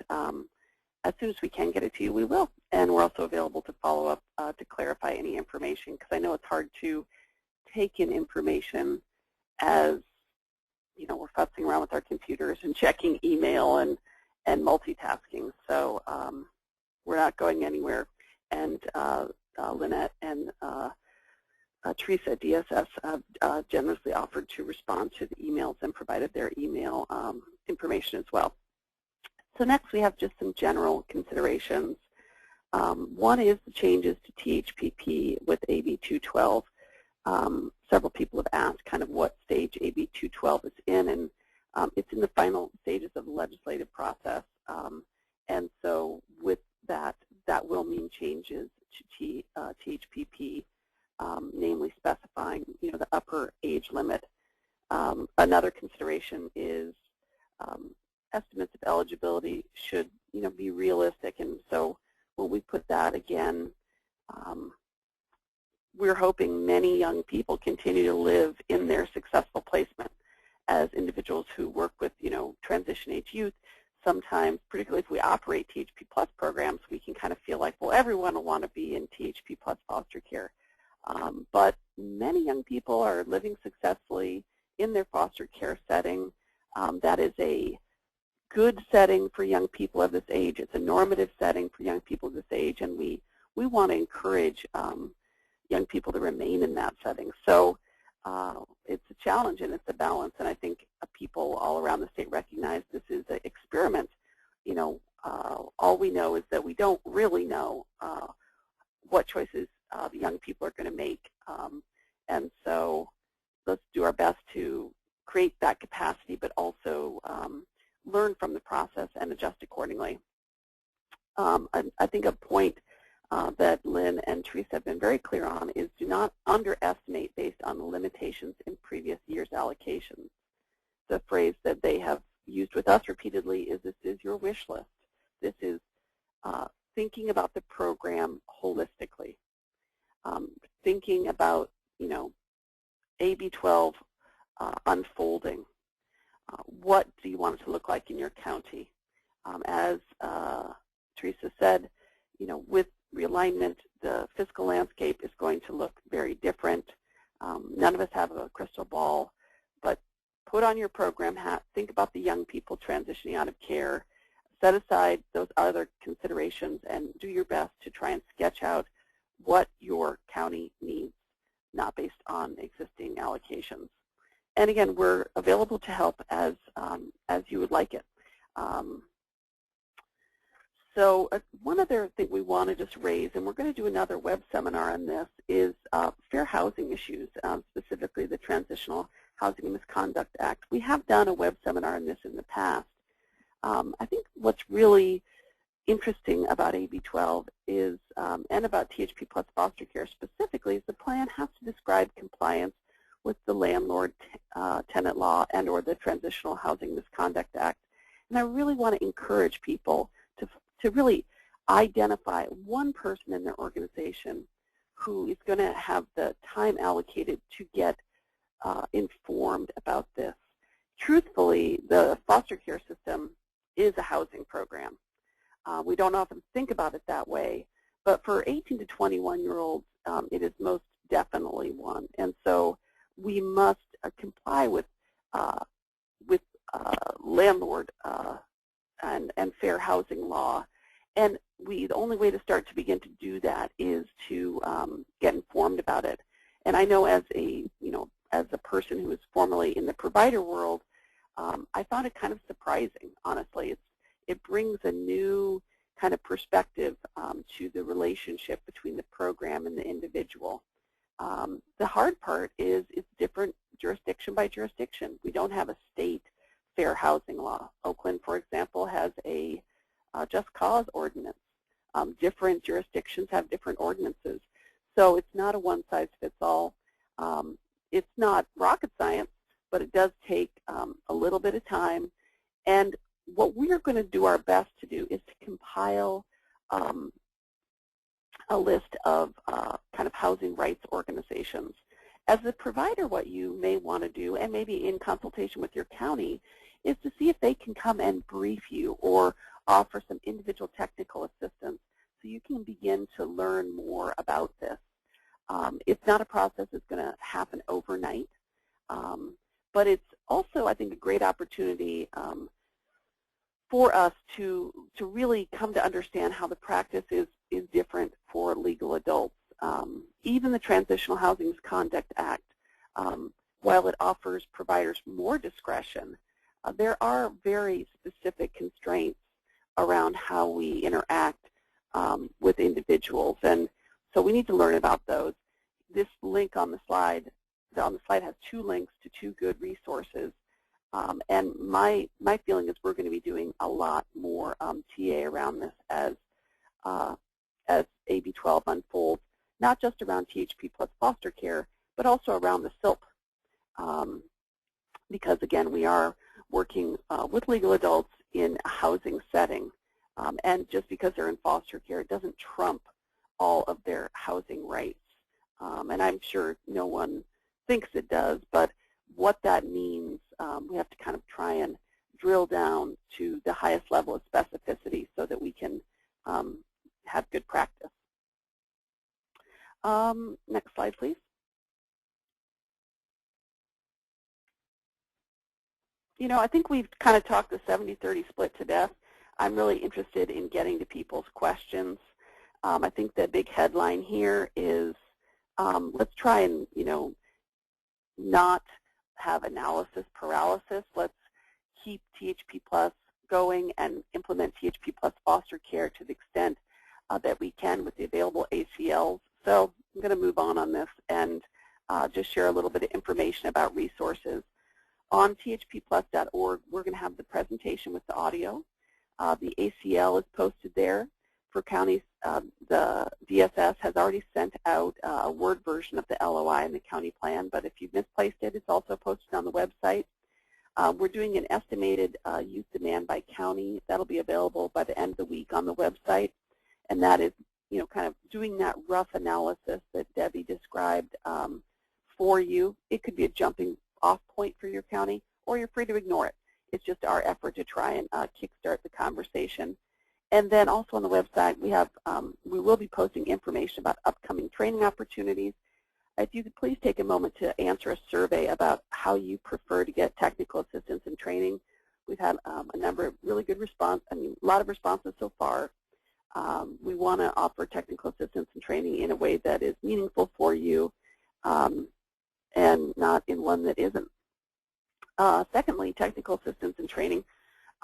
[SPEAKER 1] as soon as we can get it to you, we will. And we're also available to follow up to clarify any information, because I know it's hard to take in information as, you know, we're futzing around with our computers and checking email and multitasking. So we're not going anywhere. And Lynette and Teresa at DSS have generously offered to respond to the emails and provided their email information as well. So next we have just some general considerations. One is the changes to THPP with AB 212. Several people have asked kind of what stage AB 212 is in, and it's in the final stages of the legislative process. And so with that, that will mean changes to THPP, namely specifying, you know, the upper age limit. Another consideration is estimates of eligibility should, you know, be realistic, and so when we put that, again, we're hoping many young people continue to live in their successful placement as individuals who work with, you know, transition age youth. Sometimes, particularly if we operate THP Plus programs, we can kind of feel like, well, everyone will want to be in THP Plus foster care. But many young people are living successfully in their foster care setting. That is a good setting for young people of this age. It's a normative setting for young people of this age, and we want to encourage young people to remain in that setting. So it's a challenge and it's a balance, and I think people all around the state recognize this is an experiment. You know, all we know is that we don't really know what choices the young people are going to make, and so let's do our best to create that capacity, but also learn from the process and adjust accordingly. I think a point that Lynn and Teresa have been very clear on is do not underestimate based on the limitations in previous year's allocations. The phrase that they have used with us repeatedly is, this is your wish list. This is thinking about the program holistically, thinking about, you know, AB 12 unfolding. What do you want it to look like in your county? As Teresa said, you know, with realignment, the fiscal landscape is going to look very different. None of us have a crystal ball, but put on your program hat, think about the young people transitioning out of care, set aside those other considerations, and do your best to try and sketch out what your county needs, not based on existing allocations. And again, we're available to help as you would like it. So one other thing we want to just raise, and we're going to do another web seminar on this, is fair housing issues, specifically the Transitional Housing and Misconduct Act. We have done a web seminar on this in the past. I think what's really interesting about AB 12 is, and about THP Plus Foster Care specifically, is the plan has to describe compliance with the landlord tenant law and or the Transitional Housing Misconduct Act. And I really want to encourage people to really identify one person in their organization who is going to have the time allocated to get informed about this. Truthfully, the foster care system is a housing program. We don't often think about it that way, but for 18 to 21-year-olds, it is most definitely one. And so we must comply with landlord and fair housing law. And the only way to start to begin to do that is to get informed about it. And I know as a person who was formerly in the provider world, I found it kind of surprising, honestly. It brings a new kind of perspective to the relationship between the program and the individual. The hard part is it's different jurisdiction by jurisdiction. We don't have a state fair housing law. Oakland, for example, has a just cause ordinance. Different jurisdictions have different ordinances. So it's not a one-size-fits-all. It's not rocket science, but it does take a little bit of time. And what we are going to do our best to do is to compile a list of kind of housing rights organizations. As a provider, what you may want to do, and maybe in consultation with your county, is to see if they can come and brief you or offer some individual technical assistance so you can begin to learn more about this. It's not a process that's going to happen overnight, but it's also, I think, a great opportunity for us to really come to understand how the practice is different for legal adults. Even the Transitional Housing Conduct Act, while it offers providers more discretion, there are very specific constraints around how we interact with individuals, and so we need to learn about those. This link on the slide has 2 links to 2 good resources, and my feeling is we're going to be doing a lot more TA around this as AB 12 unfolds, not just around THP-Plus Foster Care, but also around the SILP, because again, we are working with legal adults in a housing setting, and just because they're in foster care, it doesn't trump all of their housing rights, and I'm sure no one thinks it does, but what that means, we have to kind of try and drill down to the highest level of specificity so that we can have good practice. Next slide, please. You know, I think we've kind of talked the 70-30 split to death. I'm really interested in getting to people's questions. I think the big headline here is let's try and, you know, not have analysis paralysis. Let's keep THP Plus going and implement THP Plus Foster Care to the extent that we can with the available ACLs. So I'm going to move on this and just share a little bit of information about resources. On thpplus.org, we're going to have the presentation with the audio. The ACL is posted there. For counties, the DSS has already sent out a Word version of the LOI and the county plan, but if you've misplaced it, it's also posted on the website. We're doing an estimated use demand by county. That'll be available by the end of the week on the website, and that is, you know, kind of doing that rough analysis that Debbie described for you. It could be a jumping off point for your county, or you're free to ignore it. It's just our effort to try and kickstart the conversation. And then also on the website, we will be posting information about upcoming training opportunities. If you could please take a moment to answer a survey about how you prefer to get technical assistance and training. We've had a number of really good responses, a lot of responses so far. We want to offer technical assistance and training in a way that is meaningful for you and not in one that isn't. Secondly, technical assistance and training.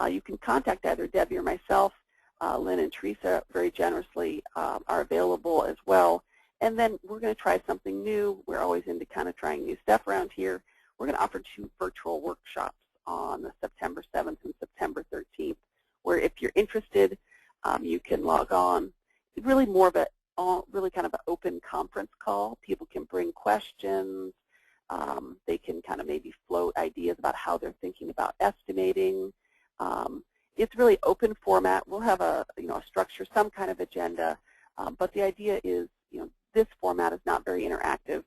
[SPEAKER 1] You can contact either Debbie or myself. Lynn and Teresa very generously are available as well. And then we're going to try something new. We're always into kind of trying new stuff around here. We're going to offer 2 virtual workshops on September 7th and September 13th, where if you're interested, you can log on. It's really more of a really kind of an open conference call. People can bring questions. They can kind of maybe float ideas about how they're thinking about estimating. It's really open format. We'll have a structure, some kind of agenda, but the idea is, this format is not very interactive.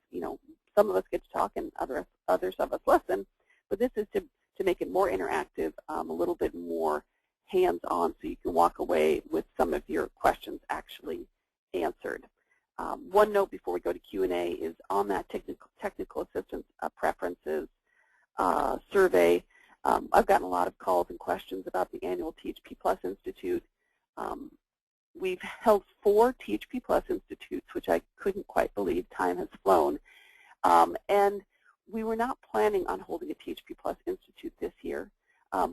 [SPEAKER 1] Some of us get to talk and others of us listen, but this is to make it more interactive, a little bit more hands-on, so you can walk away with some of your questions actually answered. One note before we go to Q&A is on that technical assistance preferences survey. I've gotten a lot of calls and questions about the annual THP Plus Institute. We've held 4 THP Plus Institutes, which I couldn't quite believe. Time has flown. And we were not planning on holding a THP Plus Institute this year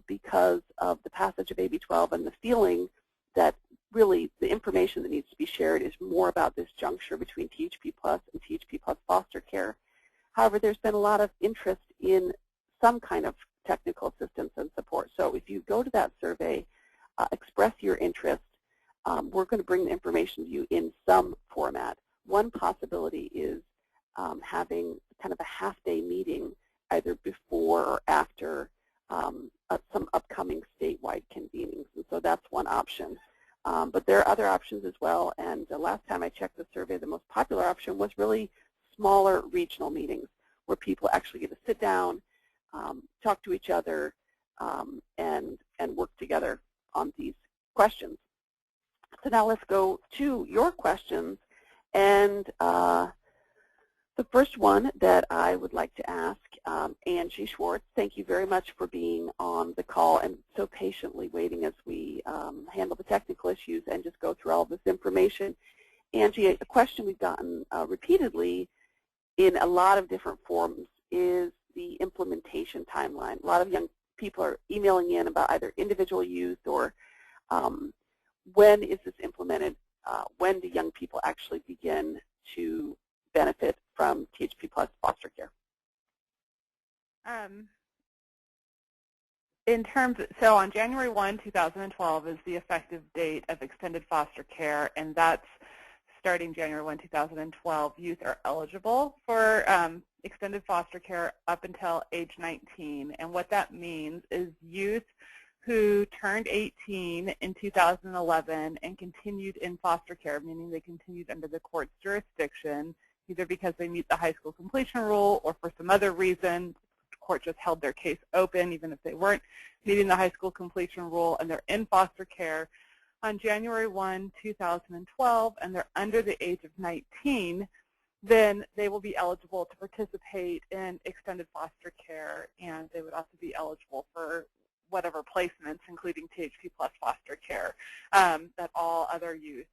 [SPEAKER 1] because of the passage of AB 12 and the feeling that really the information that needs to be shared is more about this juncture between THP Plus and THP Plus Foster Care. However, there's been a lot of interest in some kind of technical assistance and support. So if you go to that survey, express your interest, we're going to bring the information to you in some format. One possibility is having kind of a half-day meeting either before or after some upcoming statewide convenings. And so that's one option. But there are other options as well, and the last time I checked the survey, the most popular option was really smaller regional meetings where people actually get to sit down, talk to each other, and work together on these questions. So now let's go to your questions, and the first one that I would like to ask, Angie Schwartz, thank you very much for being on the call and so patiently waiting as we handle the technical issues and just go through all this information. Angie, a question we've gotten repeatedly in a lot of different forms is the implementation timeline. A lot of young people are emailing in about either individual use or when is this implemented, when do young people actually begin to benefit from THP-Plus Foster Care?
[SPEAKER 5] So on January 1, 2012 is the effective date of extended foster care, and that's starting January 1, 2012. Youth are eligible for extended foster care up until age 19, and what that means is youth who turned 18 in 2011 and continued in foster care, meaning they continued under the court's jurisdiction, either because they meet the high school completion rule or for some other reason. The court just held their case open even if they weren't meeting the high school completion rule, and they're in foster care on January 1, 2012, and they're under the age of 19, then they will be eligible to participate in extended foster care, and they would also be eligible for whatever placements, including THP-Plus Foster Care, that all other youth,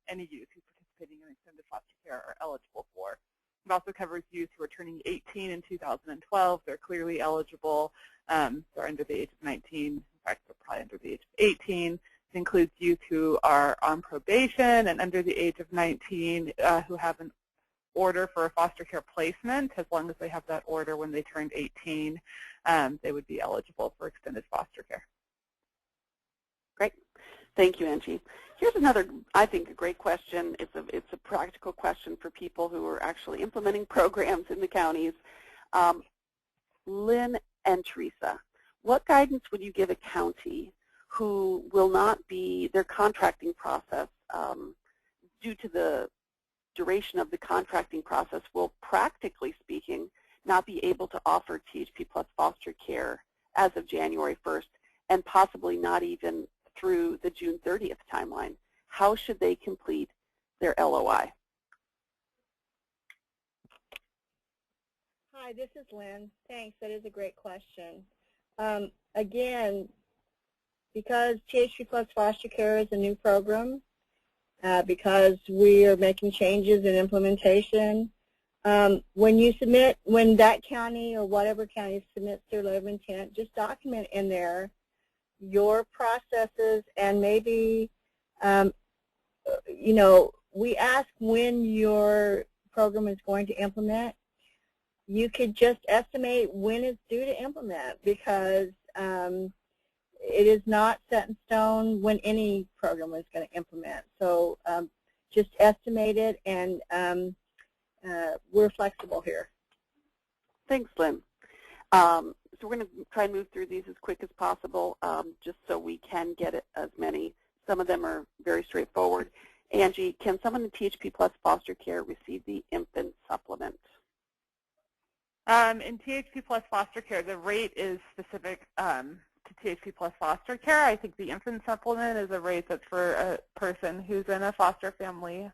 [SPEAKER 5] any youth who's participating in extended foster care are eligible for. It also covers youth who are turning 18 in 2012. They're clearly eligible. They're under the age of 19. In fact, they're probably under the age of 18. It includes youth who are on probation and under the age of 19 who have an order for a foster care placement. As long as they have that order when they turned 18, they would be eligible for extended foster care.
[SPEAKER 1] Great. Thank you, Angie. Here's another, I think, a great question. It's a practical question for people who are actually implementing programs in the counties. Lynn and Teresa, what guidance would you give a county who will not be, their contracting process, due to the duration of the contracting process, will, practically speaking, not be able to offer THP-Plus Foster Care as of January 1st, and possibly not even through the June 30th timeline? How should they complete their LOI?
[SPEAKER 3] Hi, this is Lynn. Thanks. That is a great question. Again, because THP-Plus Foster Care is a new program, because we are making changes in implementation, when that county or whatever county submits their letter of intent, just document in there your processes, and maybe, we ask when your program is going to implement. You could just estimate when it's due to implement, because it is not set in stone when any program is going to implement. So just estimate it, and we're flexible here.
[SPEAKER 1] Thanks, Lynn. So we're going to try and move through these as quick as possible, just so we can get it as many. Some of them are very straightforward. Angie, can someone in THP-Plus Foster Care receive the infant supplement?
[SPEAKER 5] In THP-Plus Foster Care, the rate is specific to THP-Plus Foster Care. I think the infant supplement is a rate that's for a person who's in a foster family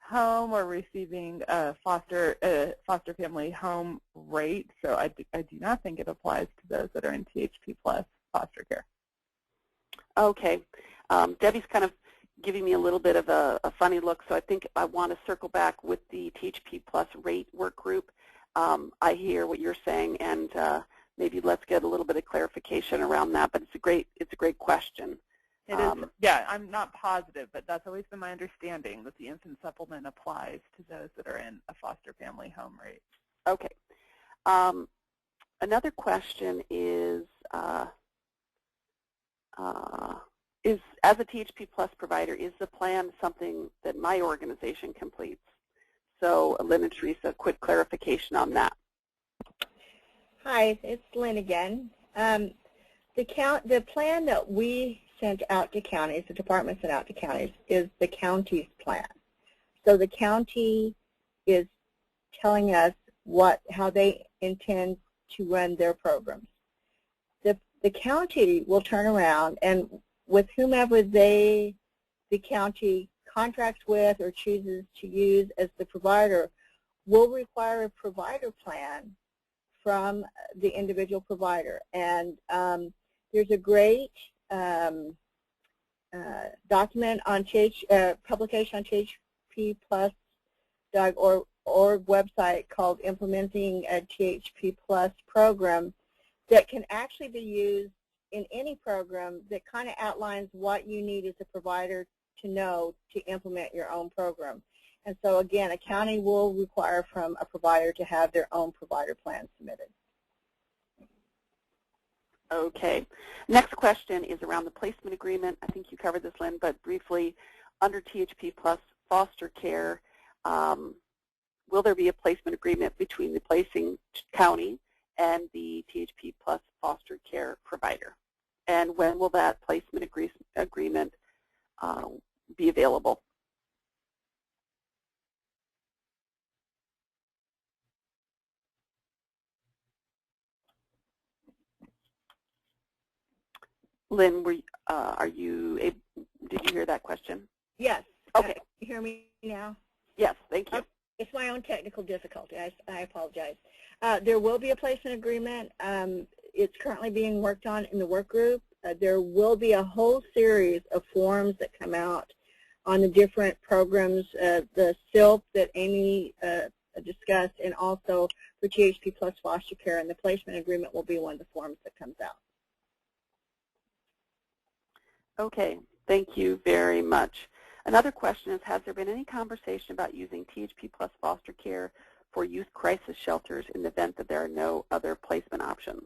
[SPEAKER 5] home or receiving a foster family home rate. So I do not think it applies to those that are in THP-Plus Foster Care. Okay.
[SPEAKER 1] Debbie's kind of giving me a little bit of a funny look, so I think I want to circle back with the THP-Plus rate work group. I hear what you're saying, and maybe let's get a little bit of clarification around that. But it's a great question.
[SPEAKER 5] It is. Yeah, I'm not positive, but that's always been my understanding, that the infant supplement applies to those that are in a foster family home rate.
[SPEAKER 1] Okay. Another question is as a THP-Plus provider, is the plan something that my organization completes? So, Lynn and Teresa, quick clarification on that.
[SPEAKER 3] Hi, it's Lynn again. The plan that we sent out to counties, the department sent out to counties, is the county's plan. So the county is telling us how they intend to run their programs. The county will turn around and with whomever the county contracts with or chooses to use as the provider will require a provider plan from the individual provider. And there's a great document on publication on THP-Plus.org website called Implementing a THP-Plus Program that can actually be used in any program that kind of outlines what you need as a provider to know to implement your own program. And so again, a county will require from a provider to have their own provider plan submitted.
[SPEAKER 1] Okay. Next question is around the placement agreement. I think you covered this, Lynn, but briefly, under THP-Plus Foster Care, will there be a placement agreement between the placing county and the THP-Plus Foster Care provider? And when will that placement agreement be available? Lynn, did you hear that question?
[SPEAKER 3] Yes.
[SPEAKER 1] Okay.
[SPEAKER 3] You hear me now?
[SPEAKER 1] Yes, thank you.
[SPEAKER 3] It's my own technical difficulty. I apologize. There will be a placement agreement. It's currently being worked on in the work group. There will be a whole series of forms that come out on the different programs, the SILP that Amy discussed, and also for THP-Plus Foster Care, and the placement agreement will be one of the forms that comes out.
[SPEAKER 1] Okay, thank you very much. Another question is, has there been any conversation about using THP-Plus Foster Care for youth crisis shelters in the event that there are no other placement options?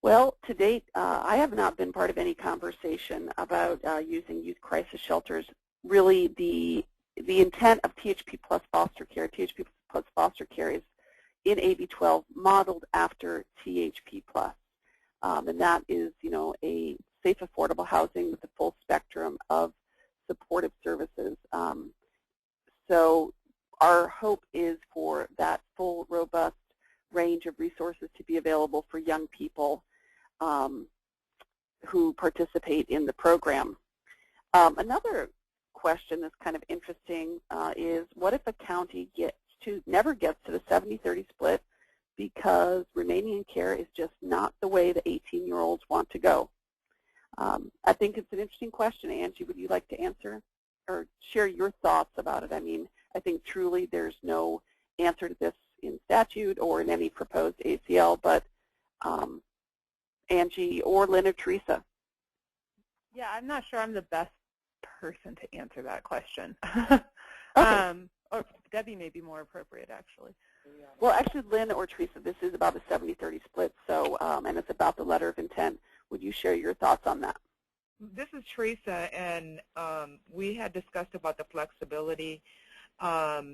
[SPEAKER 1] Well, to date, I have not been part of any conversation about using youth crisis shelters. Really, the intent of THP-Plus Foster Care, THP-Plus Foster Care is in AB 12 modeled after THP-Plus. And that is, a safe, affordable housing with a full spectrum of supportive services. So our hope is for that full, robust range of resources to be available for young people who participate in the program. Another question that's kind of interesting is, what if a county never gets to the 70-30 split because remaining in care is just not the way the 18-year-olds want to go? I think it's an interesting question. Angie, would you like to answer or share your thoughts about it? I mean, I think truly there's no answer to this in statute or in any proposed ACL, but Angie or Lynn or Teresa.
[SPEAKER 5] Yeah, I'm not sure I'm the best person to answer that question.
[SPEAKER 1] Okay.
[SPEAKER 5] Or Debbie may be more appropriate, actually.
[SPEAKER 1] Well, actually, Lynn or Teresa, this is about a 70-30 split, so and it's about the letter of intent. Would you share your thoughts on that?
[SPEAKER 2] This is Teresa, and we had discussed about the flexibility, as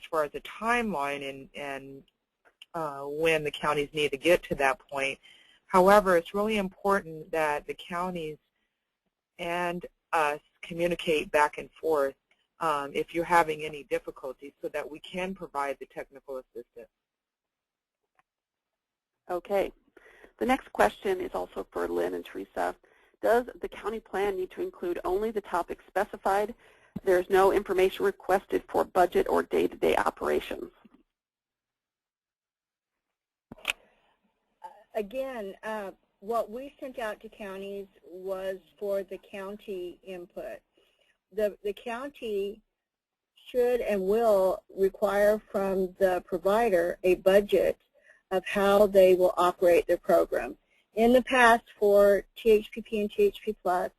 [SPEAKER 2] far as the timeline and when the counties need to get to that point. However, it's really important that the counties and us communicate back and forth if you're having any difficulties so that we can provide the technical assistance.
[SPEAKER 1] Okay. The next question is also for Lynn and Teresa. Does the county plan need to include only the topics specified? There's no information requested for budget or day-to-day operations.
[SPEAKER 3] Again, what we sent out to counties was for the county input. The county should and will require from the provider a budget of how they will operate their program. In the past, for THPP and THP-Plus,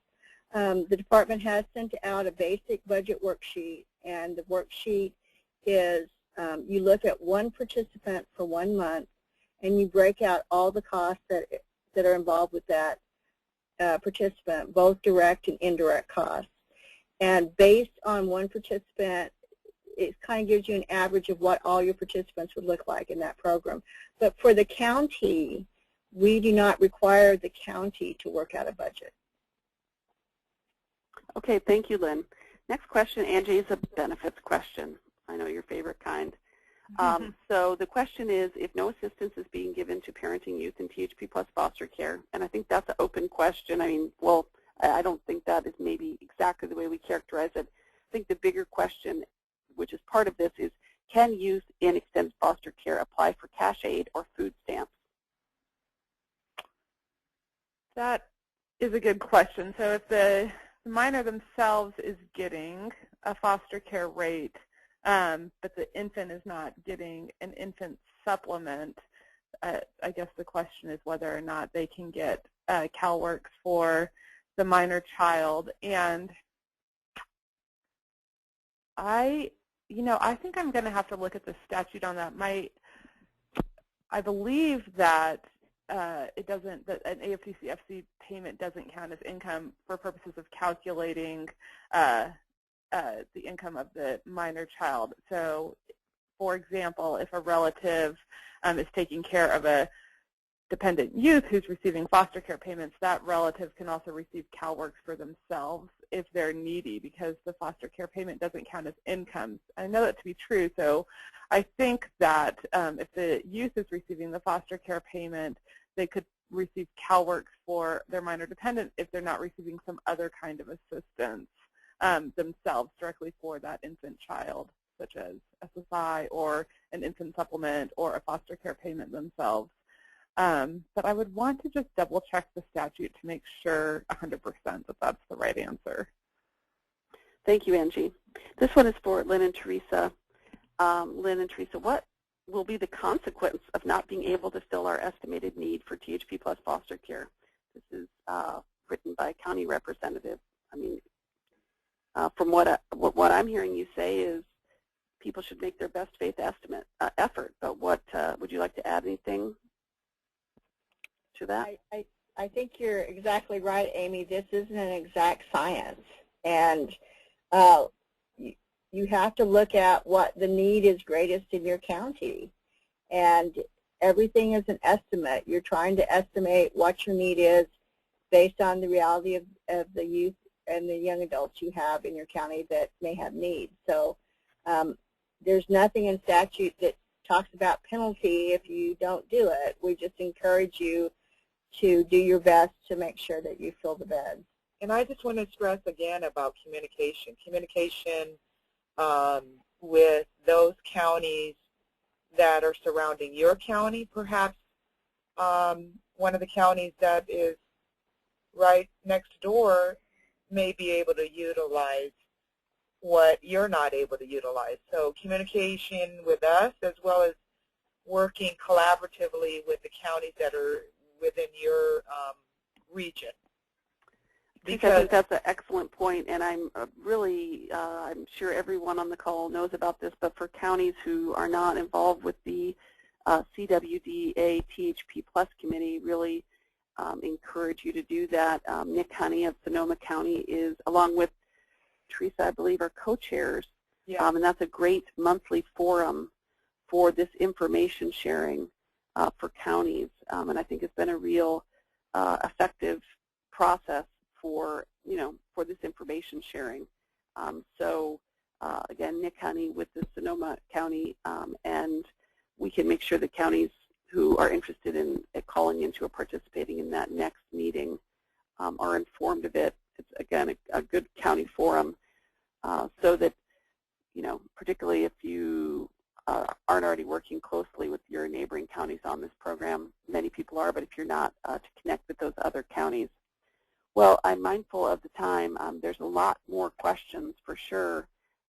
[SPEAKER 3] the department has sent out a basic budget worksheet, and the worksheet is you look at one participant for 1 month, and you break out all the costs that are involved with that participant, both direct and indirect costs. And based on one participant, it kind of gives you an average of what all your participants would look like in that program. But for the county, we do not require the county to work out a budget.
[SPEAKER 1] Okay, thank you, Lynn. Next question, Angie, is a benefits question. I know your favorite kind. So the question is, if no assistance is being given to parenting youth in THP Plus Foster Care, and I think that's an open question. I mean, well, I don't think that is maybe exactly the way we characterize it. I think the bigger question, which is part of this, is can youth in extended foster care apply for cash aid or food stamps?
[SPEAKER 5] That is a good question. So if the minor themselves is getting a foster care rate, but the infant is not getting an infant supplement, I guess the question is whether or not they can get CalWORKs for the minor child. And I think I'm going to have to look at the statute on that. I believe that it doesn't, that an AFTC-FC payment doesn't count as income for purposes of calculating the income of the minor child. So, for example, if a relative is taking care of a dependent youth who's receiving foster care payments, that relative can also receive CalWORKs for themselves if they're needy, because the foster care payment doesn't count as income. I know that to be true, so I think that if the youth is receiving the foster care payment, they could receive CalWORKs for their minor dependent if they're not receiving some other kind of assistance themselves directly for that infant child, such as SSI or an infant supplement or a foster care payment themselves. But I would want to just double check the statute to make sure 100% that that's the right answer.
[SPEAKER 1] Thank you, Angie. This one is for Lynn and Teresa. Lynn and Teresa, what will be the consequence of not being able to fill our estimated need for THP Plus Foster Care? This is written by a county representative. I mean, from what I'm hearing you say is people should make their best faith effort. But what would you like to add anything to that?
[SPEAKER 3] I think you're exactly right, Amy. This isn't an exact science, and you have to look at what the need is greatest in your county, and everything is an estimate. You're trying to estimate what your need is based on the reality of the youth and the young adults you have in your county that may have needs. So there's nothing in statute that talks about penalty if you don't do it. We just encourage you to do your best to make sure that you fill the beds.
[SPEAKER 2] And I just want to stress again about communication. Communication with those counties that are surrounding your county, perhaps one of the counties that is right next door may be able to utilize what you're not able to utilize. So communication with us, as well as working collaboratively with the counties that are within your region.
[SPEAKER 1] Because I think that's an excellent point, and I'm really, I'm sure everyone on the call knows about this, but for counties who are not involved with the CWDA THP Plus committee, really encourage you to do that. Nick Honey of Sonoma County is, along with Teresa, I believe, are co-chairs, and that's a great monthly forum for this information sharing for counties, and I think it's been a real effective process for for this information sharing. So again, Nick Honey with the Sonoma County, and we can make sure the counties who are interested in calling into or participating in that next meeting are informed of it. It's, again, a good county forum so that, particularly if you aren't already working closely with your neighboring counties on this program, many people are, but if you're not, to connect with those other counties. Well, I'm mindful of the time. There's a lot more questions for sure,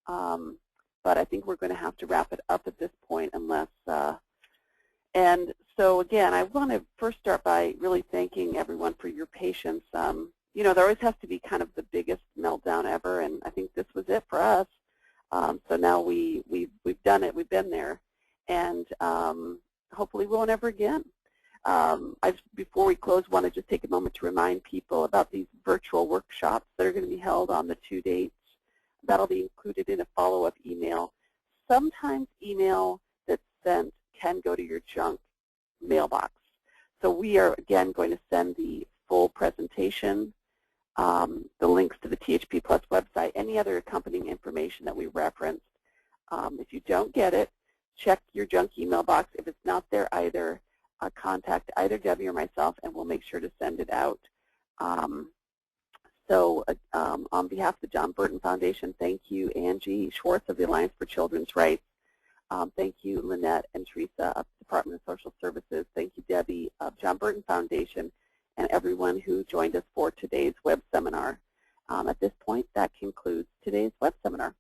[SPEAKER 1] but I think we're going to have to wrap it up at this point unless and so, again, I want to first start by really thanking everyone for your patience. There always has to be kind of the biggest meltdown ever, and I think this was it for us. So now we've done it. We've been there, and hopefully we won't ever again. Before we close, want to just take a moment to remind people about these virtual workshops that are going to be held on the 2 dates. That'll be included in a follow-up email. Sometimes email that's sent can go to your junk mailbox. So we are, again, going to send the full presentation the links to the THP Plus website, any other accompanying information that we referenced. If you don't get it, check your junk email box. If it's not there either, contact either Debbie or myself, and we'll make sure to send it out. On behalf of the John Burton Foundation, thank you, Angie Schwartz of the Alliance for Children's Rights. Thank you, Lynette and Teresa of the Department of Social Services. Thank you, Debbie of John Burton Foundation, and everyone who joined us for today's web seminar. At this point, that concludes today's web seminar.